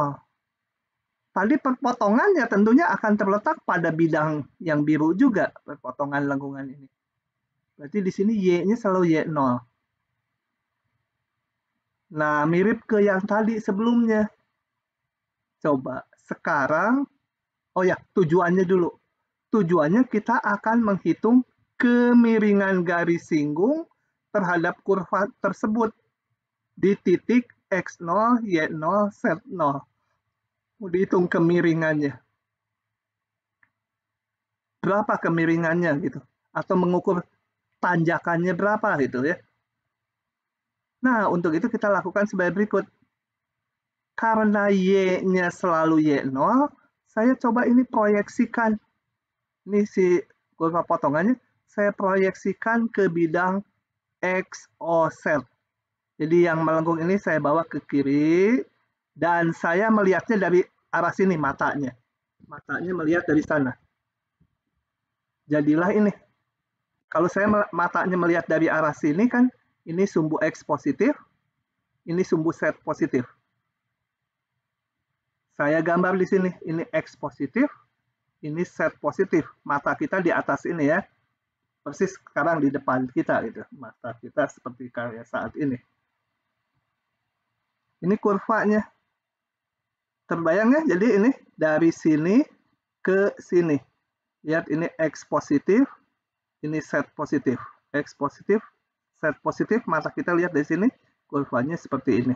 Tadi perpotongannya tentunya akan terletak pada bidang yang biru juga, perpotongan lengkungan ini. Berarti di sini Y-nya selalu Y0. Nah, mirip ke yang tadi sebelumnya. Coba sekarang, oh ya, tujuannya dulu. Tujuannya kita akan menghitung kemiringan garis singgung terhadap kurva tersebut di titik X0, Y0, Z0. Mau dihitung kemiringannya. Berapa kemiringannya gitu. Atau mengukur tanjakannya berapa gitu ya. Nah, untuk itu kita lakukan sebagai berikut. Karena Y-nya selalu Y0, saya coba ini proyeksikan. Ini si kurva potongannya, saya proyeksikan ke bidang X, O, Z. Jadi yang melengkung ini saya bawa ke kiri, dan saya melihatnya dari arah sini matanya. Matanya melihat dari sana. Jadilah ini. Kalau saya matanya melihat dari arah sini kan, ini sumbu X positif, ini sumbu Z positif. Saya gambar di sini, ini X positif, ini Z positif. Mata kita di atas ini ya. Persis sekarang di depan kita gitu. Mata kita seperti kayak saat ini. Ini kurvanya. Terbayang ya? Jadi ini dari sini ke sini. Lihat ini X positif, ini Z positif. X positif, Z positif, mata kita lihat dari sini, kurvanya seperti ini.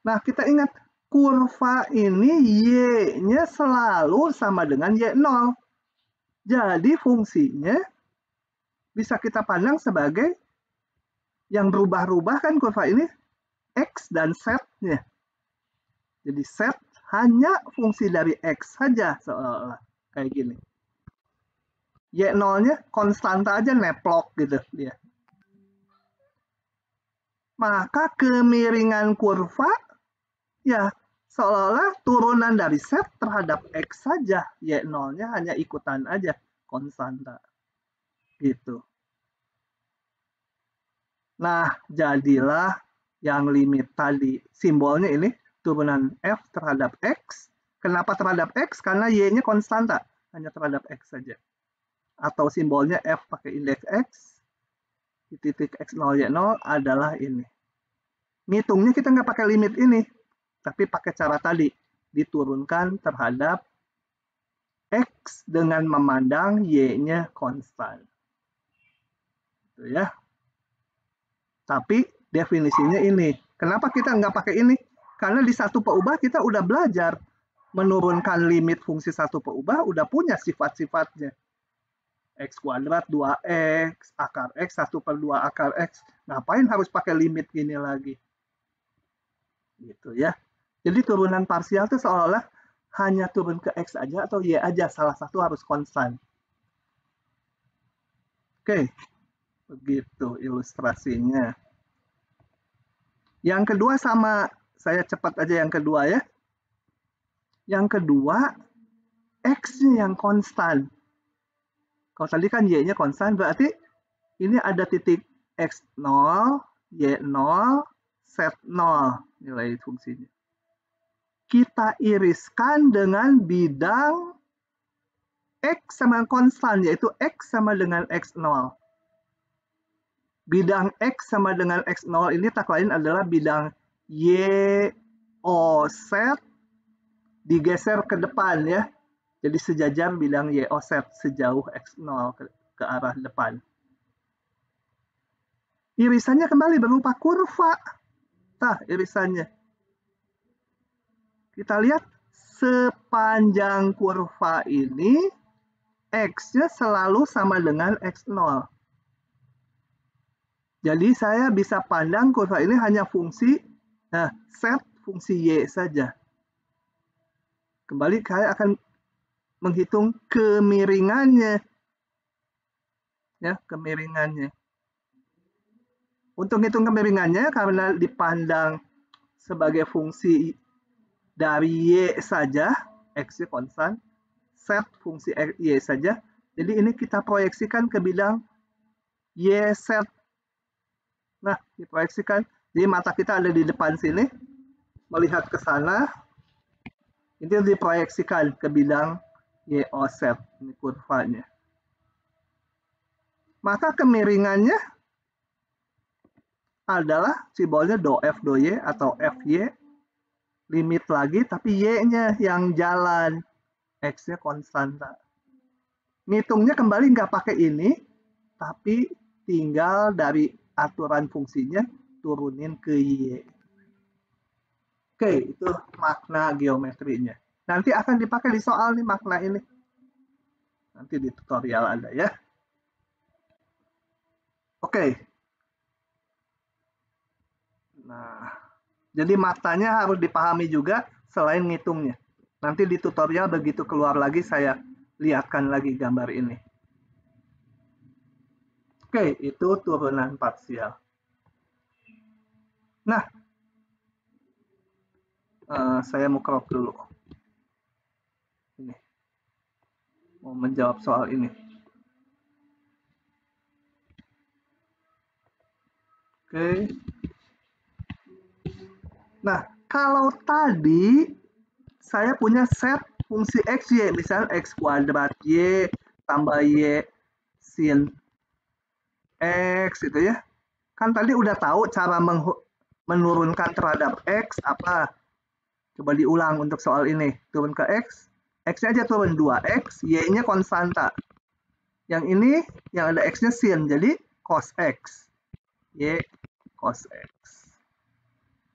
Nah, kita ingat, kurva ini Y-nya selalu sama dengan Y0. Jadi fungsinya bisa kita pandang sebagai yang berubah-ubah kan kurva ini, X dan Z-nya. Jadi Z hanya fungsi dari X saja seolah-olah kayak gini. Y0-nya konstanta aja neplok gitu dia. Maka kemiringan kurva ya seolah-olah turunan dari Z terhadap X saja. Y0-nya hanya ikutan aja konstanta. Gitu. Nah, jadilah yang limit tadi. Simbolnya ini turunan F terhadap X. Kenapa terhadap X? Karena Y-nya konstanta. Hanya terhadap X saja. Atau simbolnya F pakai indeks X. Di titik X0, Y0 adalah ini. Ngitungnya kita nggak pakai limit ini. Tapi pakai cara tadi. Diturunkan terhadap X dengan memandang Y-nya konstan. Gitu ya. Tapi definisinya ini. Kenapa kita nggak pakai ini? Karena di satu peubah kita udah belajar menurunkan limit fungsi satu peubah, udah punya sifat-sifatnya. X kuadrat 2X, akar X 1/2 akar X. Ngapain harus pakai limit gini lagi? Gitu ya. Jadi turunan parsial itu seolah-olah hanya turun ke X aja atau Y aja, salah satu harus konstan. Oke, begitu ilustrasinya. Yang kedua sama, saya cepat aja yang kedua ya. Yang kedua, X-nya yang konstan. Kalau tadi kan Y-nya konstan, berarti ini ada titik X0, Y0, Z0 nilai fungsinya. Kita iriskan dengan bidang X sama konstan, yaitu X sama dengan X0. Bidang X sama dengan X0 ini tak lain adalah bidang Y, O, Z digeser ke depan ya. Jadi sejajar bidang Y, O, Z sejauh X0 ke arah depan. Irisannya kembali berupa kurva. Nah, irisannya. Kita lihat sepanjang kurva ini, X-nya selalu sama dengan X0. Jadi saya bisa pandang kurva ini hanya fungsi Z fungsi Y saja. Kembali saya akan menghitung kemiringannya. Ya, kemiringannya. Untuk hitung kemiringannya, karena dipandang sebagai fungsi dari Y saja, X-nya konstan, Z fungsi Y saja, jadi ini kita proyeksikan ke bidang YZ. Nah, diproyeksikan, jadi mata kita ada di depan sini, melihat ke sana, ini diproyeksikan ke bidang YOZ, ini kurvanya. Maka kemiringannya adalah simbolnya do F do Y atau FY, limit lagi tapi Y-nya yang jalan, X-nya konstanta. Ngitungnya kembali nggak pakai ini, tapi tinggal dari aturan fungsinya turunin ke Y. Oke, itu makna geometrinya. Nanti akan dipakai di soal nih makna ini. Nanti di tutorial ada ya. Oke. Nah, jadi maknanya harus dipahami juga selain ngitungnya. Nanti di tutorial begitu keluar lagi saya lihatkan lagi gambar ini. Oke, itu turunan parsial. Nah, saya mau crop dulu. Ini. Mau menjawab soal ini. Oke. Nah, kalau tadi saya punya set fungsi X, Y, misalnya X kuadrat Y tambah Y sin X gitu ya. Kan tadi udah tahu cara menurunkan terhadap X apa. Coba diulang untuk soal ini. Turun ke X, X-nya aja turun 2X, Y-nya konstanta. Yang ini, yang ada X-nya sin, jadi cos X. Y cos X.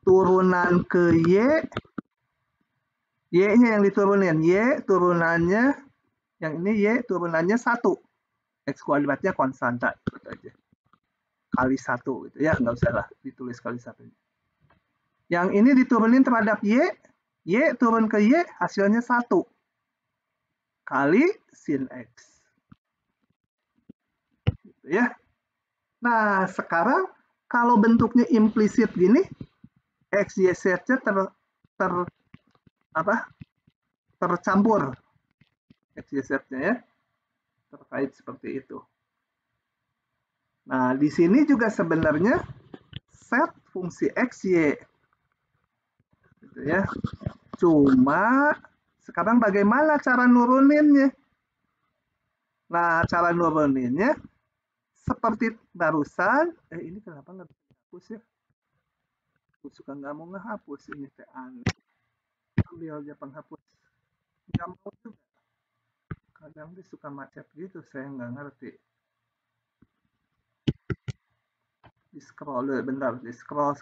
Turunan ke Y, Y-nya yang diturunin. Y turunannya, yang ini Y turunannya 1. X kuadratnya konstanta. Gitu aja. Kali 1 gitu ya, nggak usah lah ditulis kali 1. Yang ini diturunin terhadap Y, Y turun ke Y, hasilnya 1. Kali sin X. Gitu ya. Nah, sekarang kalau bentuknya implisit gini, X, Y, Z-nya tercampur. X, Y, Z-nya ya. Terkait seperti itu. Nah, di sini juga sebenarnya set fungsi X, Y. Gitu ya. Cuma sekarang bagaimana cara nuruninnya? Nah, cara nuruninnya seperti barusan. Ini kenapa nggak bisa dihapus ya? Aku suka nggak mau ngehapus ini teh aneh. Ambil aja penghapus. Nggak mau juga. Kadang dia suka macet gitu, saya nggak ngerti. Di scroll dulu, bentar. Di scroll.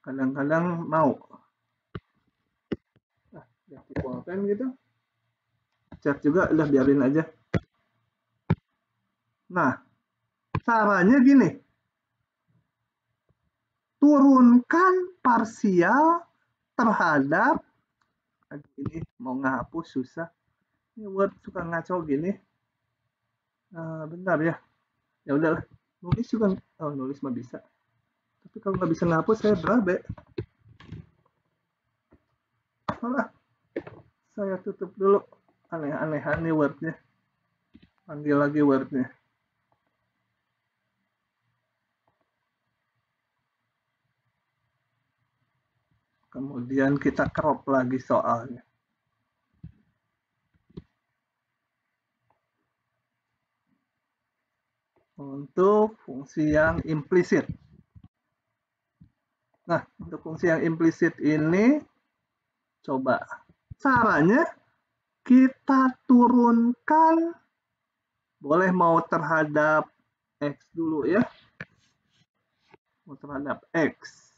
Kadang-kadang mau. Ganti pulpen gitu. Chat juga, udah biarin aja. Nah, caranya gini. Turunkan parsial terhadap, aduh ini mau ngapus susah. Ini Word suka ngaco gini. Bentar ya. Ya udahlah. Nulis juga, nulis mah bisa. Tapi kalau nggak bisa ngapus, saya berabe. Alah, saya tutup dulu. Aneh-aneh nih Word-nya. Panggil lagi Word-nya. Kemudian kita crop lagi soalnya. Untuk fungsi yang implisit. Nah, untuk fungsi yang implisit ini, coba caranya kita turunkan, boleh mau terhadap X dulu ya, mau terhadap X.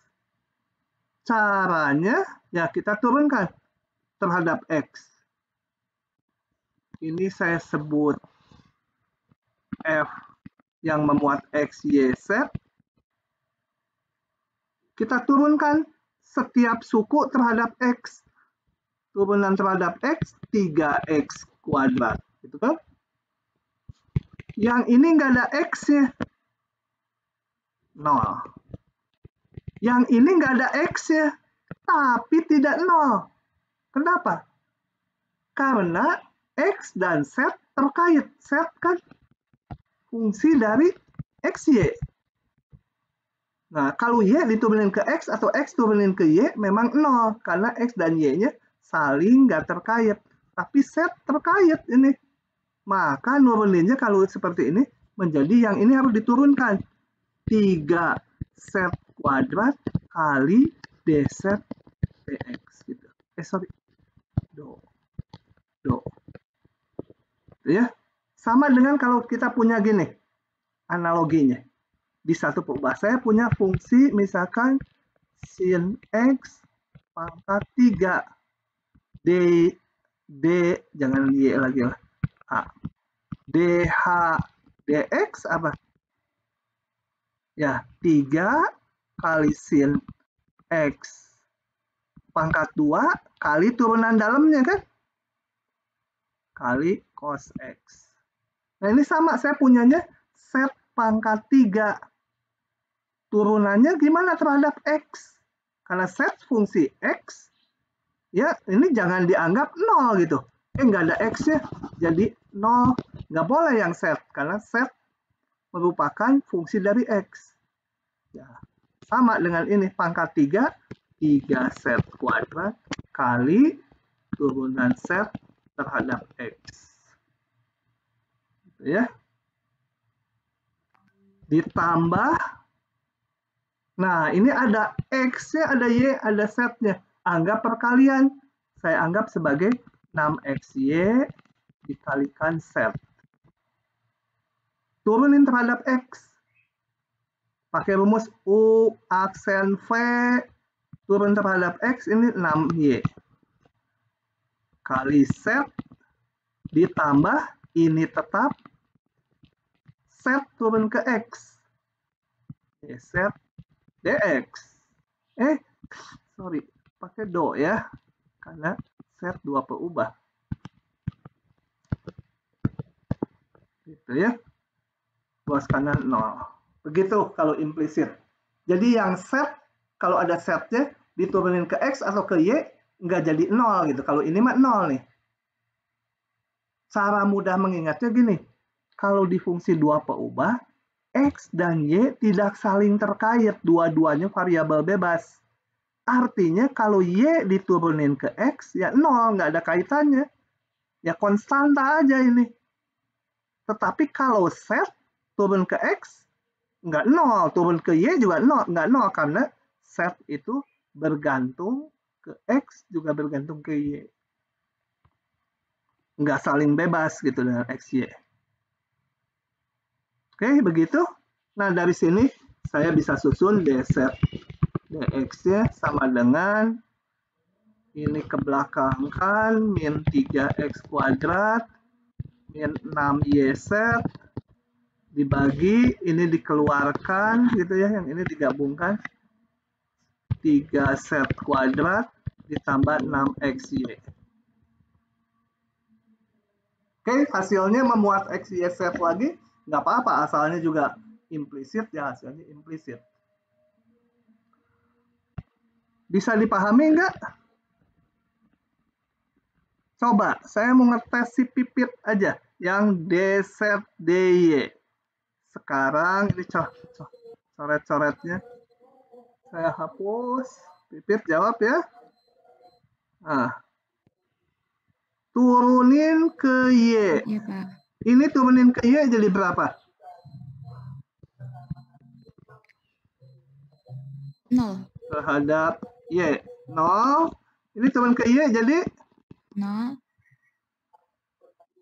Caranya, ya kita turunkan terhadap X. Ini saya sebut F yang memuat X, Y, Z. Kita turunkan setiap suku terhadap X. Turunan terhadap X, 3X kuadrat. Gitu kan? Yang ini nggak ada X-nya. 0. Yang ini nggak ada X-nya. Tapi tidak 0. Kenapa? Karena X dan Z terkait. Z kan fungsi dari X, Y. Nah, kalau Y diturunin ke X atau X turunin ke Y memang 0. Karena X dan Y-nya saling nggak terkait. Tapi Z terkait ini. Maka nuruninnya kalau seperti ini, menjadi yang ini harus diturunkan. 3Z kuadrat kali DZ DX. Gitu. Do. Ya. Sama dengan kalau kita punya gini, analoginya. Di satu perubahan saya punya fungsi misalkan sin X pangkat 3 D jangan Y lagi lah, DH DX apa ya, 3 kali sin X pangkat 2 kali turunan dalamnya kan, kali cos X. Nah ini sama, saya punyanya set pangkat 3. Turunannya gimana terhadap X? Karena set fungsi X, ya ini jangan dianggap 0 gitu. Nggak ada X-nya, jadi 0. Nggak boleh yang set, karena set merupakan fungsi dari X. Ya, sama dengan ini, pangkat 3, 3Z kuadrat kali turunan set terhadap X. Gitu ya. Ditambah, nah ini ada X-nya, ada Y, ada Z-nya. Anggap perkalian. Saya anggap sebagai 6XY dikalikan Z. Turunin terhadap X. Pakai rumus U aksen V, turun terhadap X, ini 6Y. Kali Z, ditambah, ini tetap, Z turun ke X. Z DX. Sorry, pakai do ya, karena Z 2 perubah. Gitu ya. Luas kanan 0. Begitu kalau implisit. Jadi yang Z, kalau ada Z-nya, diturunin ke X atau ke Y, nggak jadi 0 gitu. Kalau ini mah 0 nih. Cara mudah mengingatnya gini. Kalau di fungsi 2 perubah, X dan Y tidak saling terkait, dua-duanya variabel bebas. Artinya kalau Y diturunin ke X, ya 0, nggak ada kaitannya. Ya konstanta aja ini. Tetapi kalau Z turun ke X, nggak 0, turun ke Y juga 0, nggak 0, karena Z itu bergantung ke X, juga bergantung ke Y. Nggak saling bebas gitu dengan X, Y. Oke, begitu. Nah, dari sini saya bisa susun DZ DX-nya sama dengan ini kebelakangkan min 3X kuadrat min 6YZ dibagi, ini dikeluarkan gitu ya, yang ini digabungkan 3Z kuadrat ditambah 6XY. Oke, hasilnya memuat X, Y, Z lagi, nggak apa-apa, asalnya juga implisit, ya hasilnya implisit. Bisa dipahami nggak? Coba, saya mau ngetes si Pipit aja, yang DZ DY. Sekarang ini coret-coretnya saya hapus. Pipit jawab ya. Nah, turunin ke Y. Iya, Pak. Ini turunin ke Y jadi berapa? 0. Terhadap Y. 0. Ini turun ke Y jadi? 0.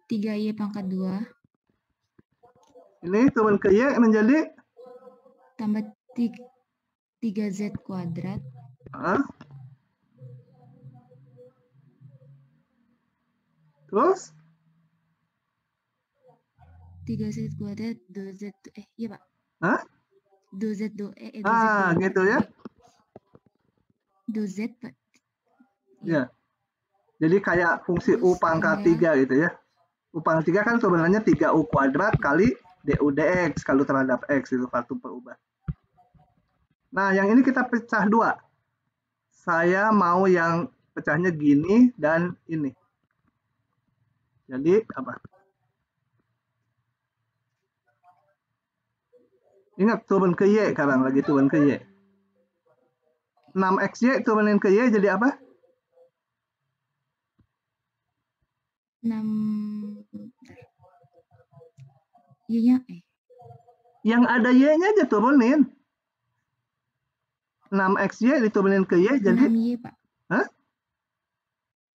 3Y pangkat 2. Ini turun ke Y menjadi? Tambah 3Z kuadrat. Terus? 3Z kuadrat 2Z. Iya, Pak. Hah? 2Z 2 gitu ya. 2Z, Pak. Ya. Jadi kayak fungsi U pangkat 3 gitu ya. U pangkat 3 kan sebenarnya 3U kuadrat kali DU DX kalau terhadap X itu satu perubah. Nah, yang ini kita pecah 2. Saya mau yang pecahnya gini dan ini. Jadi apa? Ingat turun ke Y sekarang lagi turun ke Y. 6XY turunin ke Y jadi apa? 6. Y-nya Yang ada Y-nya aja turunin. 6XY diturunin ke Y jadi 6Y, Pak. Hah?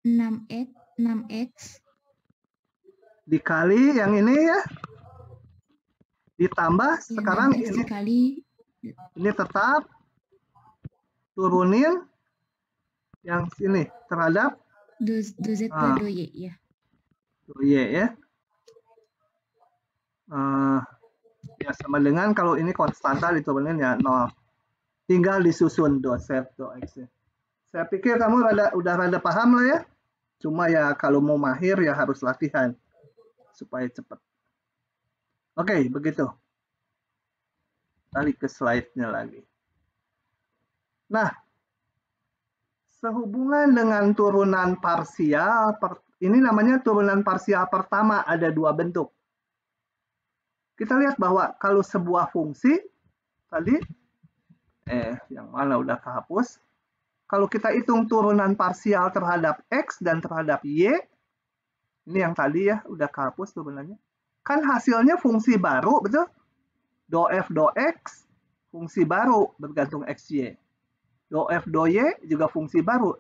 6X dikali yang ini ya. Ditambah yang sekarang 6X ini dikali ini tetap turunin yang sini terhadap 2Z per 2Y ya. 2Y ya. Ya sama dengan kalau ini konstanta diturunin ya 0. Tinggal disusun doset dox. Saya pikir kamu udah rada paham lah ya. Cuma ya kalau mau mahir ya harus latihan supaya cepat. Oke, begitu. Balik ke slide-nya lagi. Nah, sehubungan dengan turunan parsial, ini namanya turunan parsial pertama, ada 2 bentuk. Kita lihat bahwa kalau sebuah fungsi, tadi, yang mana udah kehapus, kalau kita hitung turunan parsial terhadap X dan terhadap Y, ini yang tadi ya, udah kehapus sebenarnya, kan hasilnya fungsi baru, betul? Do F do X, fungsi baru bergantung XY. Do F do Y juga fungsi baru.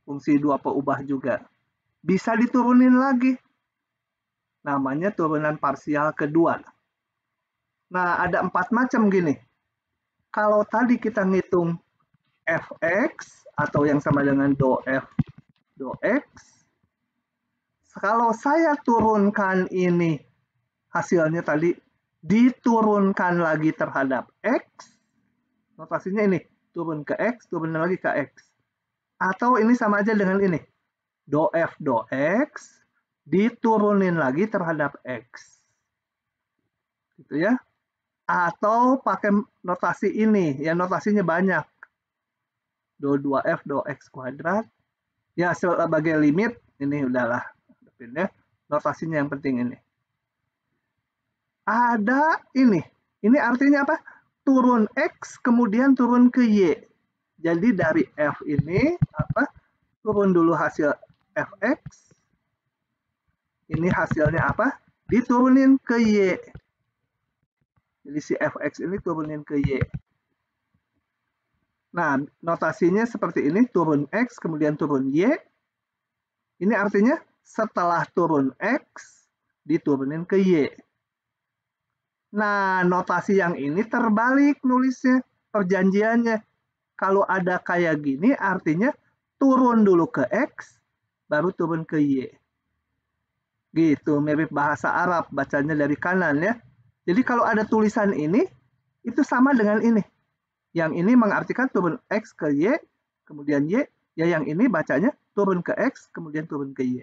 Fungsi 2 perubah juga. Bisa diturunin lagi. Namanya turunan parsial kedua. Nah, ada 4 macam gini. Kalau tadi kita ngitung Fx, atau yang sama dengan do F do X, kalau saya turunkan ini, hasilnya tadi diturunkan lagi terhadap X, notasinya ini, turun ke X, turun lagi ke X. Atau ini sama aja dengan ini, do F do X, diturunin lagi terhadap X. Gitu ya. Atau pakai notasi ini, ya notasinya banyak. Do 2F do X kuadrat. Ya, sebagai limit, ini udahlah. Ya. Notasinya yang penting ini. Ada ini. Ini artinya apa? Turun X, kemudian turun ke Y. Jadi dari F ini, apa? Turun dulu hasil Fx. Ini hasilnya apa? Diturunin ke Y. Jadi si Fx ini turunin ke Y. Nah, notasinya seperti ini, turun X, kemudian turun Y. Ini artinya setelah turun X, diturunin ke Y. Nah, notasi yang ini terbalik nulisnya, perjanjiannya. Kalau ada kayak gini, artinya turun dulu ke X, baru turun ke Y. Gitu, mirip bahasa Arab, bacanya dari kanan ya. Jadi kalau ada tulisan ini, itu sama dengan ini. Yang ini mengartikan turun X ke Y, kemudian Y, ya yang ini bacanya turun ke X, kemudian turun ke Y.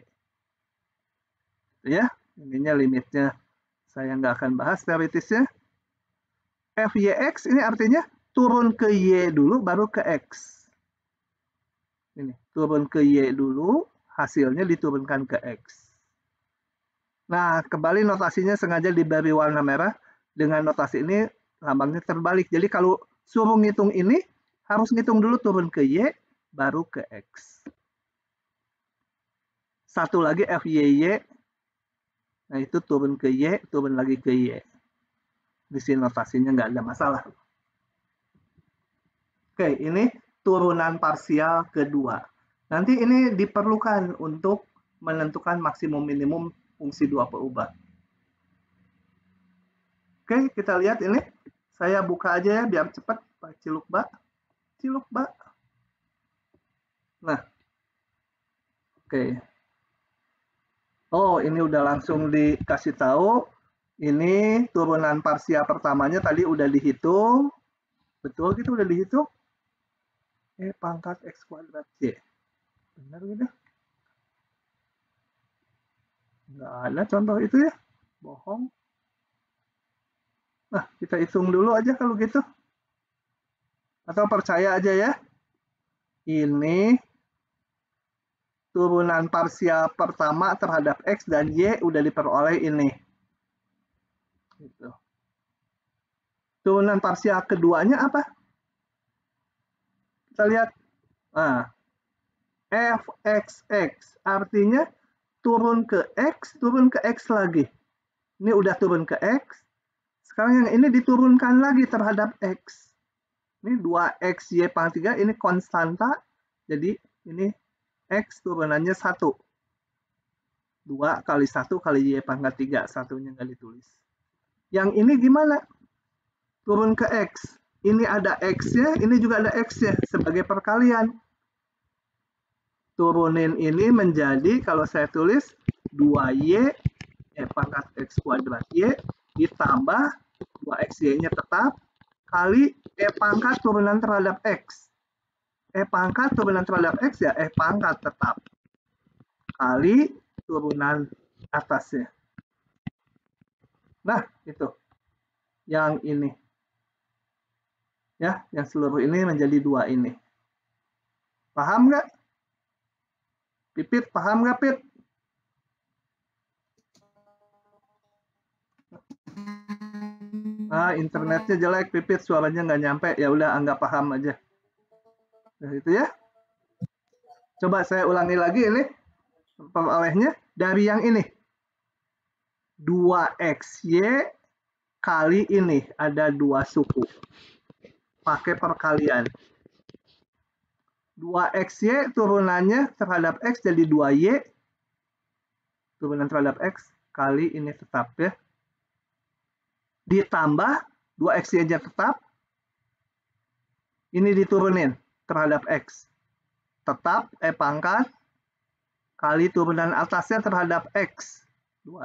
Ya, ininya limitnya saya nggak akan bahas teoritisnya. Fyx ini artinya turun ke Y dulu, baru ke X. Ini, turun ke Y dulu, hasilnya diturunkan ke X. Nah, kembali notasinya sengaja diberi warna merah. Dengan notasi ini, lambangnya terbalik. Jadi kalau suruh ngitung ini, harus ngitung dulu turun ke Y, baru ke X. Satu lagi FYY. Nah, itu turun ke Y, turun lagi ke Y. Di sini notasinya nggak ada masalah. Oke, ini turunan parsial kedua. Nanti ini diperlukan untuk menentukan maksimum minimum fungsi dua perubah. Oke, kita lihat ini. Saya buka aja ya biar cepat, Pak Cilukba. Cilukba. Nah, oke. Oh, ini udah langsung dikasih tahu. Ini turunan parsial pertamanya tadi udah dihitung. Betul gitu udah dihitung. Pangkat X kuadrat Y. Benar gitu? Nggak ada contoh itu ya. Bohong. Nah, kita hitung dulu aja kalau gitu. Atau percaya aja ya. Ini turunan parsial pertama terhadap X dan Y udah diperoleh ini. Gitu. Turunan parsial keduanya apa? Kita lihat. Nah, fxx artinya turun ke X lagi. Ini udah turun ke X. Sekarang yang ini diturunkan lagi terhadap X. Ini 2xy pangkat 3, ini konstanta. Jadi ini X turunannya 1. 2 kali 1 kali Y pangkat 3. Satunya nggak ditulis. Yang ini gimana? Turun ke X. Ini ada X-nya, ini juga ada X-nya sebagai perkalian. Turunin ini menjadi, kalau saya tulis, 2Y pangkat X kuadrat Y ditambah 2XY-nya tetap kali pangkat turunan terhadap X. Pangkat turunan terhadap X ya pangkat tetap kali turunan atasnya. Nah, itu. Yang ini. Ya, yang seluruh ini menjadi 2 ini. Paham nggak? Pipit, paham nggak, Pit? Ah, internetnya jelek, Pipit, suaranya nggak nyampe. Ya udah, anggap paham aja. Nah, itu ya. Coba saya ulangi lagi ini. Perolehnya dari yang ini. 2XY kali ini. Ada 2 suku. Pakai perkalian. 2XY turunannya terhadap X jadi 2Y. Turunan terhadap X kali ini tetap ya. Ditambah 2XY-nya tetap. Ini diturunin terhadap X. Tetap pangkat kali turunan atasnya terhadap X. 2.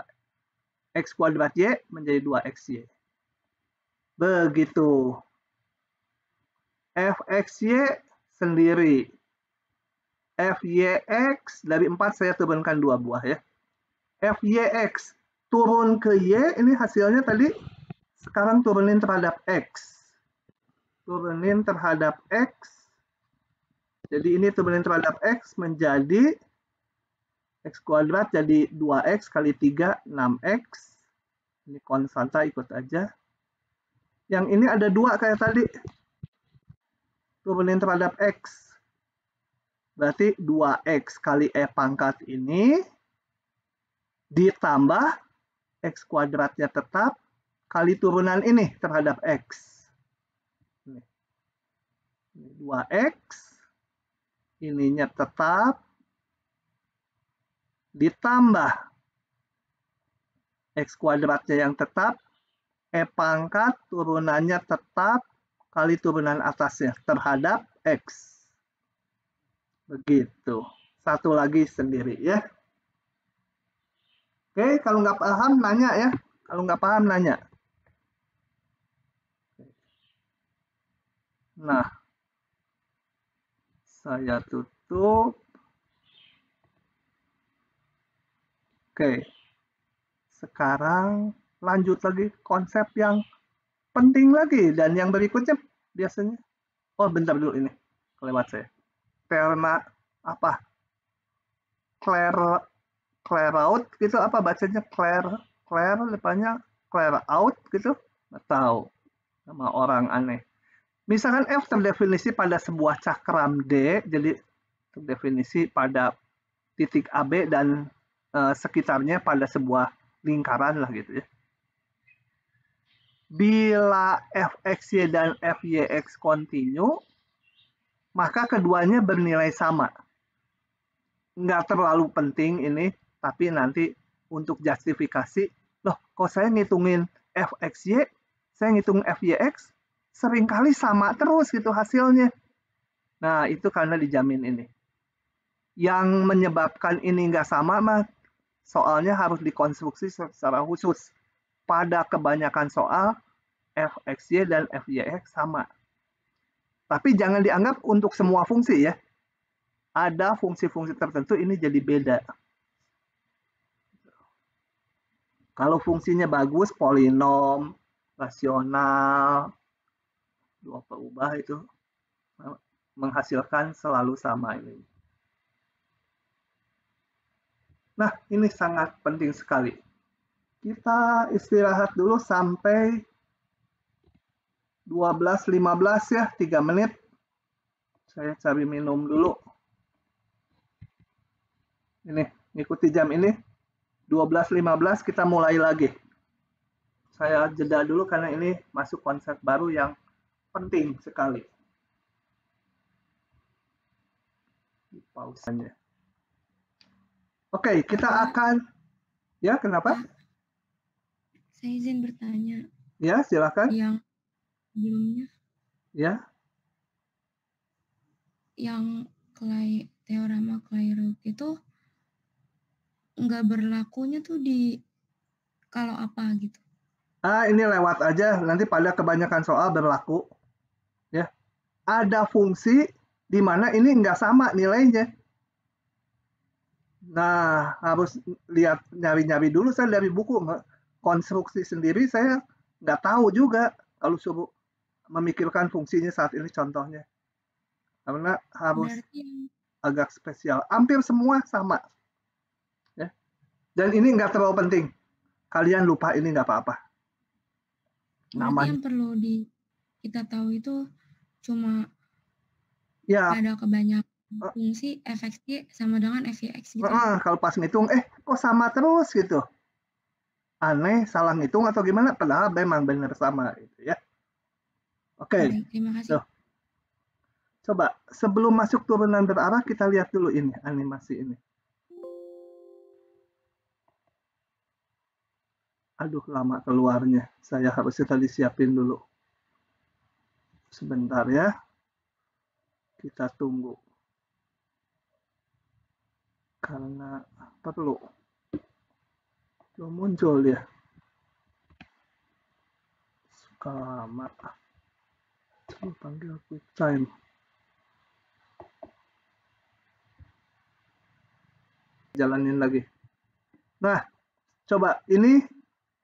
X kuadrat Y menjadi 2XY. Begitu. FXY sendiri. FYX dari 4 saya turunkan 2 buah ya. FYX turun ke Y, ini hasilnya tadi. Sekarang turunin terhadap X. Turunin terhadap X. Jadi ini turunin terhadap X menjadi X kuadrat jadi 2X kali 3, 6X. Ini konstanta ikut aja. Yang ini ada 2 kayak tadi. Turunin terhadap X. Berarti 2X kali pangkat ini ditambah X kuadratnya tetap kali turunan ini terhadap X. 2X. Ininya tetap ditambah X kuadratnya yang tetap, pangkat turunannya tetap kali turunan atasnya terhadap X. Begitu. Satu lagi sendiri ya. Oke, kalau nggak paham nanya ya. Kalau nggak paham nanya. Nah, saya tutup. Oke. Sekarang lanjut lagi konsep yang penting lagi dan yang berikutnya biasanya? Oh, bentar dulu ini. Kelewat saya. Terna apa? Clear out gitu apa bacanya? Clear depannya clear out gitu? Nggak tahu. Nama orang aneh. Misalkan F terdefinisi pada sebuah cakram D, jadi terdefinisi pada titik AB dan sekitarnya pada sebuah lingkaran lah gitu ya. Bila fxy dan fyx kontinu, maka keduanya bernilai sama. Nggak terlalu penting ini, tapi nanti untuk justifikasi, loh kok saya ngitungin fxy, saya ngitung fyx, seringkali sama terus gitu hasilnya. Nah, itu karena dijamin ini. Yang menyebabkan ini nggak sama, mah soalnya harus dikonstruksi secara khusus. Pada kebanyakan soal, fxy dan fyx sama. Tapi jangan dianggap untuk semua fungsi ya. Ada fungsi-fungsi tertentu ini jadi beda. Kalau fungsinya bagus, polinom, rasional, dua perubah itu menghasilkan selalu sama ini. Nah, ini sangat penting sekali. Kita istirahat dulu sampai 12.15 ya, 3 menit. Saya cari minum dulu. Ini, ngikuti jam ini. 12.15 kita mulai lagi. Saya jeda dulu karena ini masuk konsep baru yang penting sekali. Pausanya. Oke, kita akan... Ya, kenapa? Saya izin bertanya. Ya, silakan. Yang sebelumnya. Ya. Yang teorema Clairaut itu nggak berlakunya tuh di kalau apa gitu. Ini lewat aja, nanti pada kebanyakan soal berlaku. Ya. Ada fungsi di mana ini nggak sama nilainya. Nah, harus lihat nyari-nyari dulu, saya dari buku. Konstruksi sendiri saya nggak tahu juga kalau suruh memikirkan fungsinya saat ini contohnya. Karena harus agak spesial. Hampir semua sama. Ya. Dan ini nggak terlalu penting. Kalian lupa ini nggak apa-apa. Namanya yang perlu kita tahu itu cuma ya, ada kebanyakan fungsi fxy sama dengan fyx gitu. Kalau pas ngitung, kok sama terus gitu. Aneh, salah ngitung atau gimana? Padahal memang benar sama gitu ya. Oke. Terima kasih. Tuh. Coba sebelum masuk turunan berarah kita lihat dulu ini animasi ini. Aduh, lama keluarnya. Saya harusnya tadi siapin dulu. Sebentar ya. Kita tunggu. Karena perlu. Belum muncul dia. Suka lama. Coba panggil quick time. Jalanin lagi. Nah, coba ini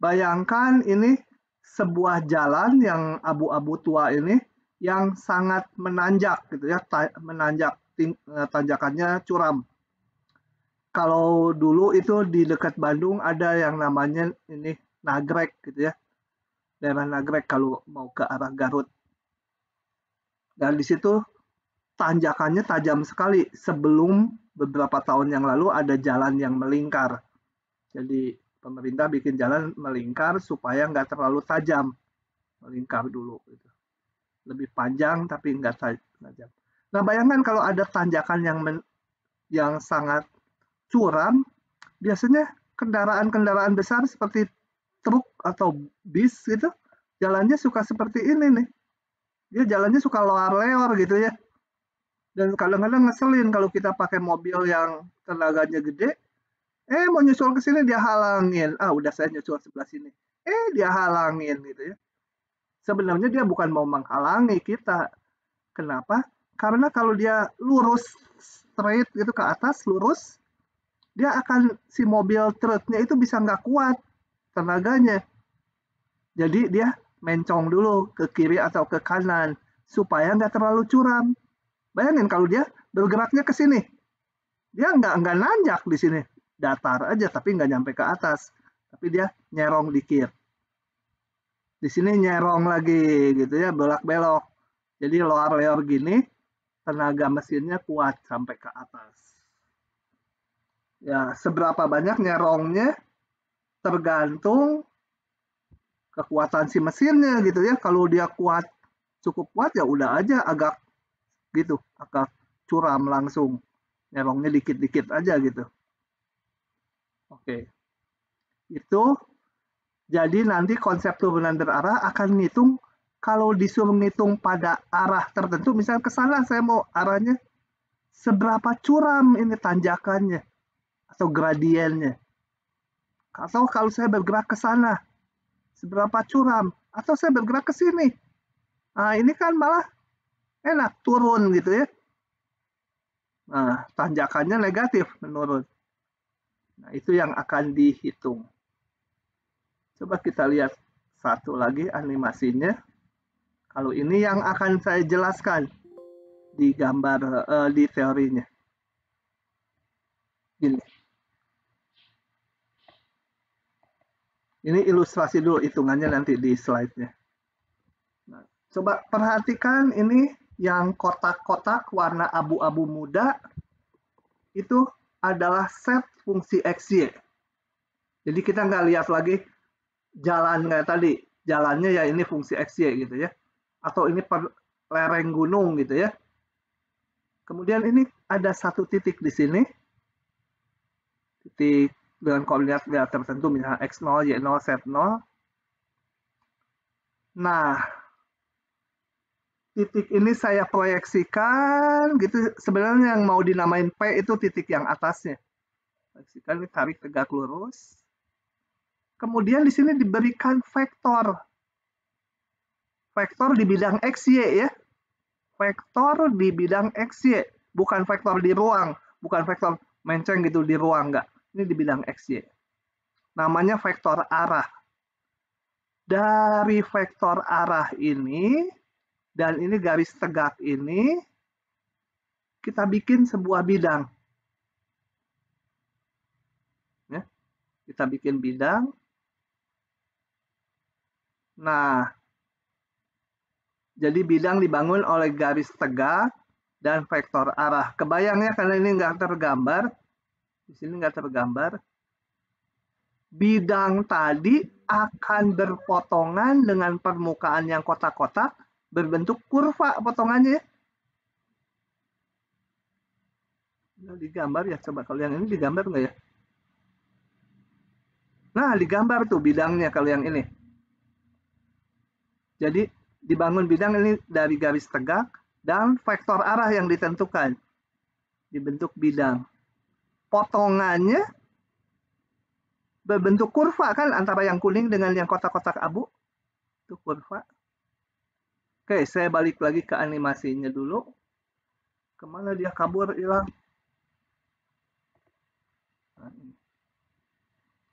bayangkan ini sebuah jalan yang abu-abu tua ini yang sangat menanjak gitu ya, menanjak, tanjakannya curam. Kalau dulu itu di dekat Bandung ada yang namanya ini Nagrek gitu ya. Daerah Nagrek kalau mau ke arah Garut. Dan di situ tanjakannya tajam sekali. Sebelum beberapa tahun yang lalu ada jalan yang melingkar. Jadi pemerintah bikin jalan melingkar supaya nggak terlalu tajam. Melingkar dulu. Gitu. Lebih panjang tapi nggak tajam. Nah bayangkan kalau ada tanjakan yang sangat curam, biasanya kendaraan-kendaraan besar seperti truk atau bis gitu, jalannya suka seperti ini nih. Dia jalannya suka loar-leor gitu ya. Dan kadang-kadang ngeselin kalau kita pakai mobil yang tenaganya gede, mau nyusul ke sini dia halangin. Udah saya nyusul sebelah sini. Dia halangin gitu ya. Sebenarnya dia bukan mau menghalangi kita. Kenapa? Karena kalau dia lurus straight gitu ke atas, lurus, dia akan si mobil truknya itu bisa nggak kuat tenaganya. Jadi dia mencong dulu ke kiri atau ke kanan supaya nggak terlalu curam. Bayangin kalau dia bergeraknya ke sini, dia nggak nanjak di sini, datar aja tapi nggak nyampe ke atas, tapi dia nyerong dikit. Di sini nyerong lagi gitu ya, belak-belok. Jadi lower layer gini, tenaga mesinnya kuat sampai ke atas. Ya, seberapa banyak nyerongnya tergantung kekuatan si mesinnya gitu ya. Kalau dia kuat, cukup kuat ya udah aja agak gitu, agak curam langsung, nyerongnya dikit-dikit aja gitu. Oke, itu jadi nanti konsep turunan berarah akan ngitung kalau disuruh ngitung pada arah tertentu, misalnya ke sana saya mau arahnya, seberapa curam ini tanjakannya atau gradiennya, atau kalau saya bergerak ke sana seberapa curam, atau saya bergerak ke sini. Nah ini kan malah enak turun gitu ya. Nah, tanjakannya negatif menurun. Nah, itu yang akan dihitung. Coba kita lihat satu lagi animasinya. Kalau ini yang akan saya jelaskan di gambar, di teorinya. Gini. Ini ilustrasi dulu, hitungannya nanti di slide-nya. Nah, coba perhatikan ini yang kotak-kotak warna abu-abu muda, itu adalah set fungsi XY. Jadi kita nggak lihat lagi jalan kayak tadi, jalannya ya ini fungsi XY gitu ya, atau ini per lereng gunung gitu ya. Kemudian ini ada satu titik di sini, titik dengan koordinat tertentu, misalnya X0, Y0, Z0. Nah, titik ini saya proyeksikan gitu, sebenarnya yang mau dinamain P itu titik yang atasnya. Proyeksikan, tarik tegak lurus. Kemudian di sini diberikan vektor. Vektor di bidang XY ya. Vektor di bidang XY, bukan vektor di ruang, bukan vektor menceng gitu di ruang, enggak. Ini di bidang XY. Namanya vektor arah. Dari vektor arah ini, dan ini garis tegak ini, kita bikin sebuah bidang. Ya, kita bikin bidang. Nah, jadi bidang dibangun oleh garis tegak dan vektor arah. Kebayangnya karena ini nggak tergambar, di sini nggak tergambar, bidang tadi akan berpotongan dengan permukaan yang kotak-kotak, berbentuk kurva potongannya ya. Nah, digambar ya, coba kalau yang ini digambar nggak ya? Nah, digambar tuh bidangnya kalau yang ini. Jadi dibangun bidang ini dari garis tegak dan vektor arah yang ditentukan. Dibentuk bidang. Potongannya berbentuk kurva kan, antara yang kuning dengan yang kotak-kotak abu. Itu kurva. Oke, saya balik lagi ke animasinya dulu. Kemana dia kabur, hilang?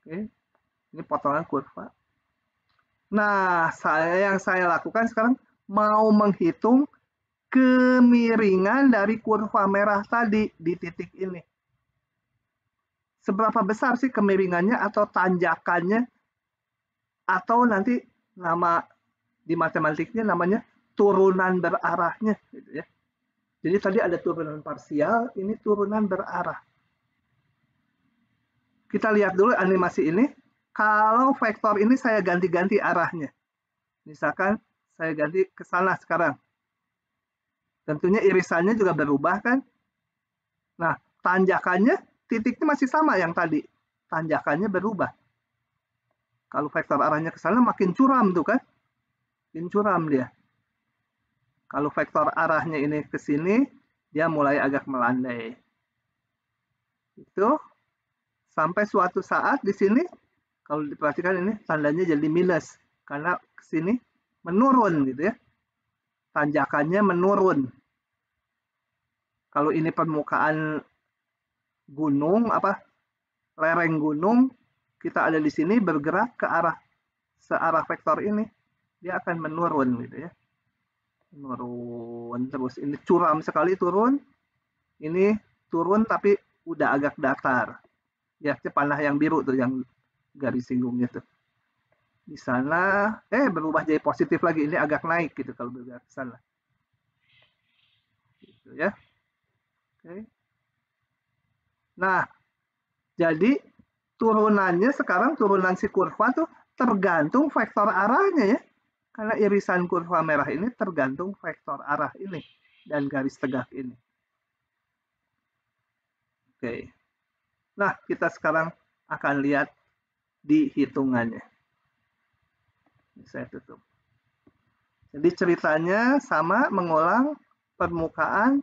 Oke, ini potongan kurva. Nah, yang saya lakukan sekarang mau menghitung kemiringan dari kurva merah tadi di titik ini. Seberapa besar sih kemiringannya atau tanjakannya, atau nanti nama di matematiknya namanya turunan berarahnya gitu ya. Jadi tadi ada turunan parsial, ini turunan berarah. Kita lihat dulu animasi ini. Kalau vektor ini saya ganti-ganti arahnya. Misalkan saya ganti ke sana sekarang. Tentunya irisannya juga berubah kan. Nah, tanjakannya titiknya masih sama yang tadi. Tanjakannya berubah. Kalau vektor arahnya ke sana makin curam tuh kan. Makin curam dia. Kalau vektor arahnya ini ke sini, dia mulai agak melandai. Itu sampai suatu saat di sini, kalau diperhatikan ini tandanya jadi minus karena ke sini menurun gitu ya. Tanjakannya menurun. Kalau ini permukaan gunung, lereng gunung, kita ada di sini bergerak ke arah searah vektor ini, dia akan menurun gitu ya. Turun terus. Ini curam sekali turun. Ini turun tapi udah agak datar. Ya, panah yang biru tuh yang garis singgungnya tuh. Di sana berubah jadi positif lagi. Ini agak naik gitu kalau bergerak ke sana. Gitu ya. Oke. Nah, jadi turunannya sekarang turunan si kurva tuh tergantung vektor arahnya ya. Karena irisan kurva merah ini tergantung vektor arah ini dan garis tegak ini. Oke. Nah, kita sekarang akan lihat di hitungannya. Ini saya tutup. Jadi ceritanya sama, mengulang permukaan,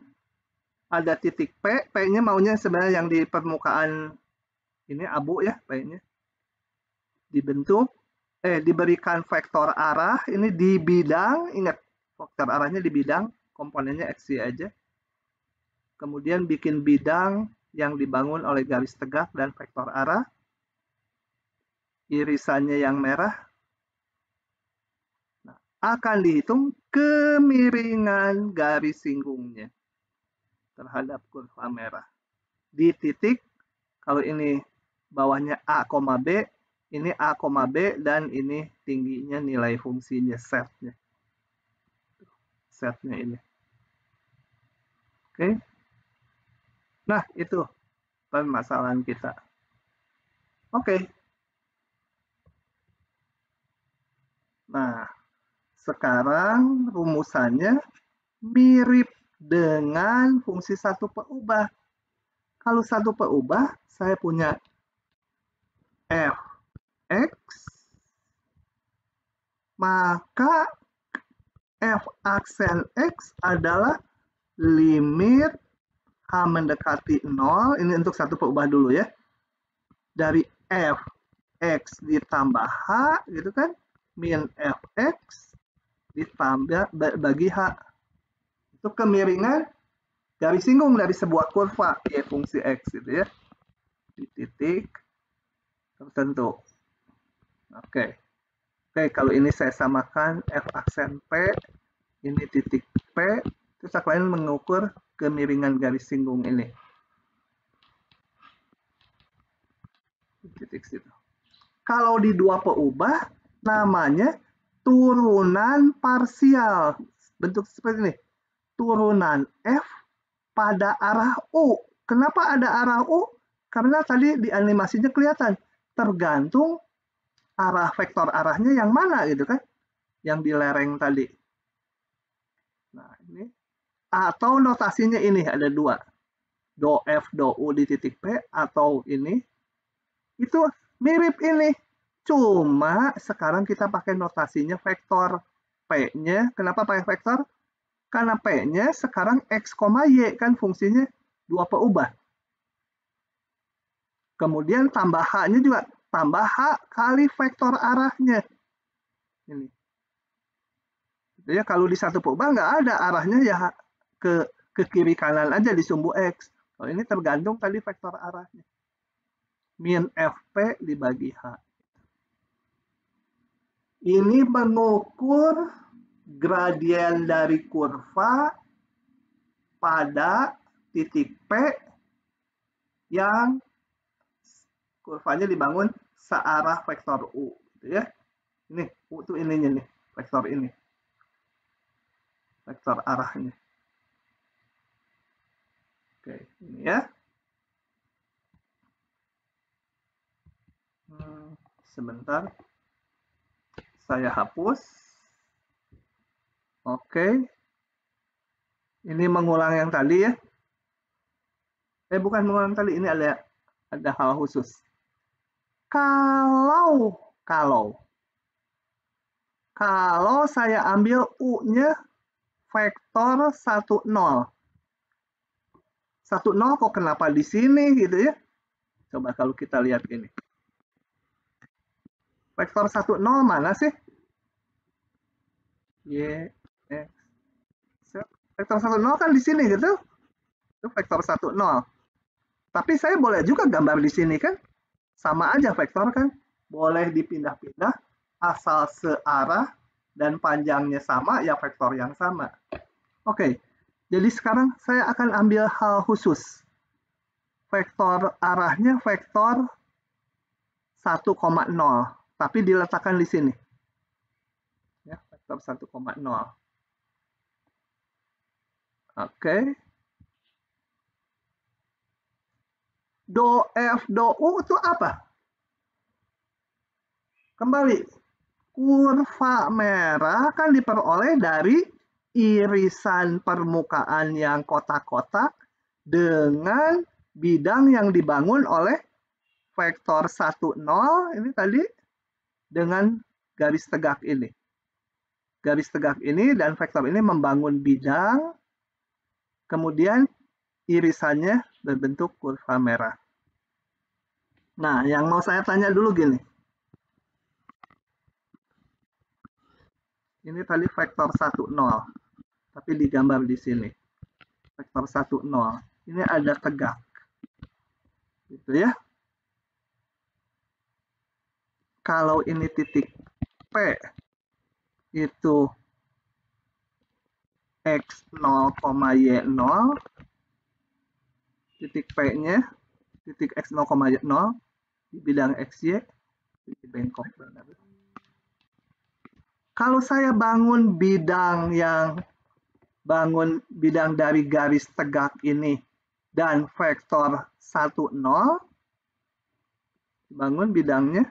ada titik P, P-nya maunya sebenarnya yang di permukaan ini abu ya, P-nya. Dibentuk, diberikan vektor arah, ini di bidang, ingat vektor arahnya di bidang, komponennya X, Y aja. Kemudian bikin bidang yang dibangun oleh garis tegak dan vektor arah. Irisannya yang merah. Nah, akan dihitung kemiringan garis singgungnya terhadap kurva merah. Di titik, kalau ini bawahnya A, B, ini A, B, dan ini tingginya nilai fungsinya, setnya. Setnya ini. Oke. Nah, itu permasalahan kita. Oke. Nah, sekarang rumusannya mirip dengan fungsi satu perubah. Kalau satu perubah, saya punya f(x), maka f aksen x adalah limit h mendekati 0, ini untuk satu perubah dulu ya, dari f(x) ditambah h, gitu kan, min f(x) ditambah bagi h. Itu kemiringan garis singgung dari sebuah kurva y fungsi x gitu ya, di titik tertentu. Oke, kalau ini saya samakan f aksen p, ini titik p, terus kalian mengukur kemiringan garis singgung ini. Titik situ. Kalau di dua perubah, namanya turunan parsial. Bentuk seperti ini. Turunan F pada arah U. Kenapa ada arah U? Karena tadi di animasinya kelihatan. Tergantung arah vektor arahnya yang mana gitu kan. Yang di lereng tadi. Nah ini. Atau notasinya ini ada dua. Do F, do U di titik P atau ini. Itu mirip ini. Cuma sekarang kita pakai notasinya vektor. P-nya, kenapa pakai vektor? Karena P-nya sekarang X, Y, kan fungsinya dua perubah. Kemudian tambah H-nya juga, tambah H kali vektor arahnya. Ini. Jadi kalau di satu perubah nggak ada arahnya ya ke kiri kanan aja di sumbu X. Kalau ini tergantung tadi vektor arahnya. Min Fp dibagi H. Ini mengukur gradien dari kurva pada titik P yang kurvanya dibangun searah vektor U. Gitu ya. Ini U itu ininya nih, vektor ini. Vektor arahnya. Oke, ini ya. Sebentar. Saya hapus. Oke. Ini mengulang yang tadi ya. Bukan mengulang tadi, ini ada hal khusus. Kalau saya ambil U-nya vektor 10. 10 kok kenapa di sini gitu ya? Coba kalau kita lihat ini. Vektor 10 mana sih? Y, X. Vektor 10 kan di sini gitu. Itu vektor 10. Tapi saya boleh juga gambar di sini kan? Sama aja vektor kan? Boleh dipindah-pindah asal searah dan panjangnya sama, ya vektor yang sama. Oke, jadi sekarang saya akan ambil hal khusus. Vektor arahnya vektor 1,0, tapi diletakkan di sini. Ya, vektor 1,0. Oke. Do F, do U itu apa? Kembali, kurva merah kan diperoleh dari irisan permukaan yang kotak-kotak dengan bidang yang dibangun oleh vektor 1, 0, ini tadi dengan garis tegak ini. Garis tegak ini dan vektor ini membangun bidang, kemudian irisannya berbentuk kurva merah. Nah, yang mau saya tanya dulu gini. Ini tadi vektor 1, 0. Tapi digambar di sini. Vektor 1, 0. Ini ada tegak. Gitu ya. Kalau ini titik P, itu X0, Y0. Titik P-nya, titik X0, Y0. Di bidang XY. Di bengkok benar. Kalau saya bangun bidang dari garis tegak ini dan vektor 1, 0, bangun bidangnya,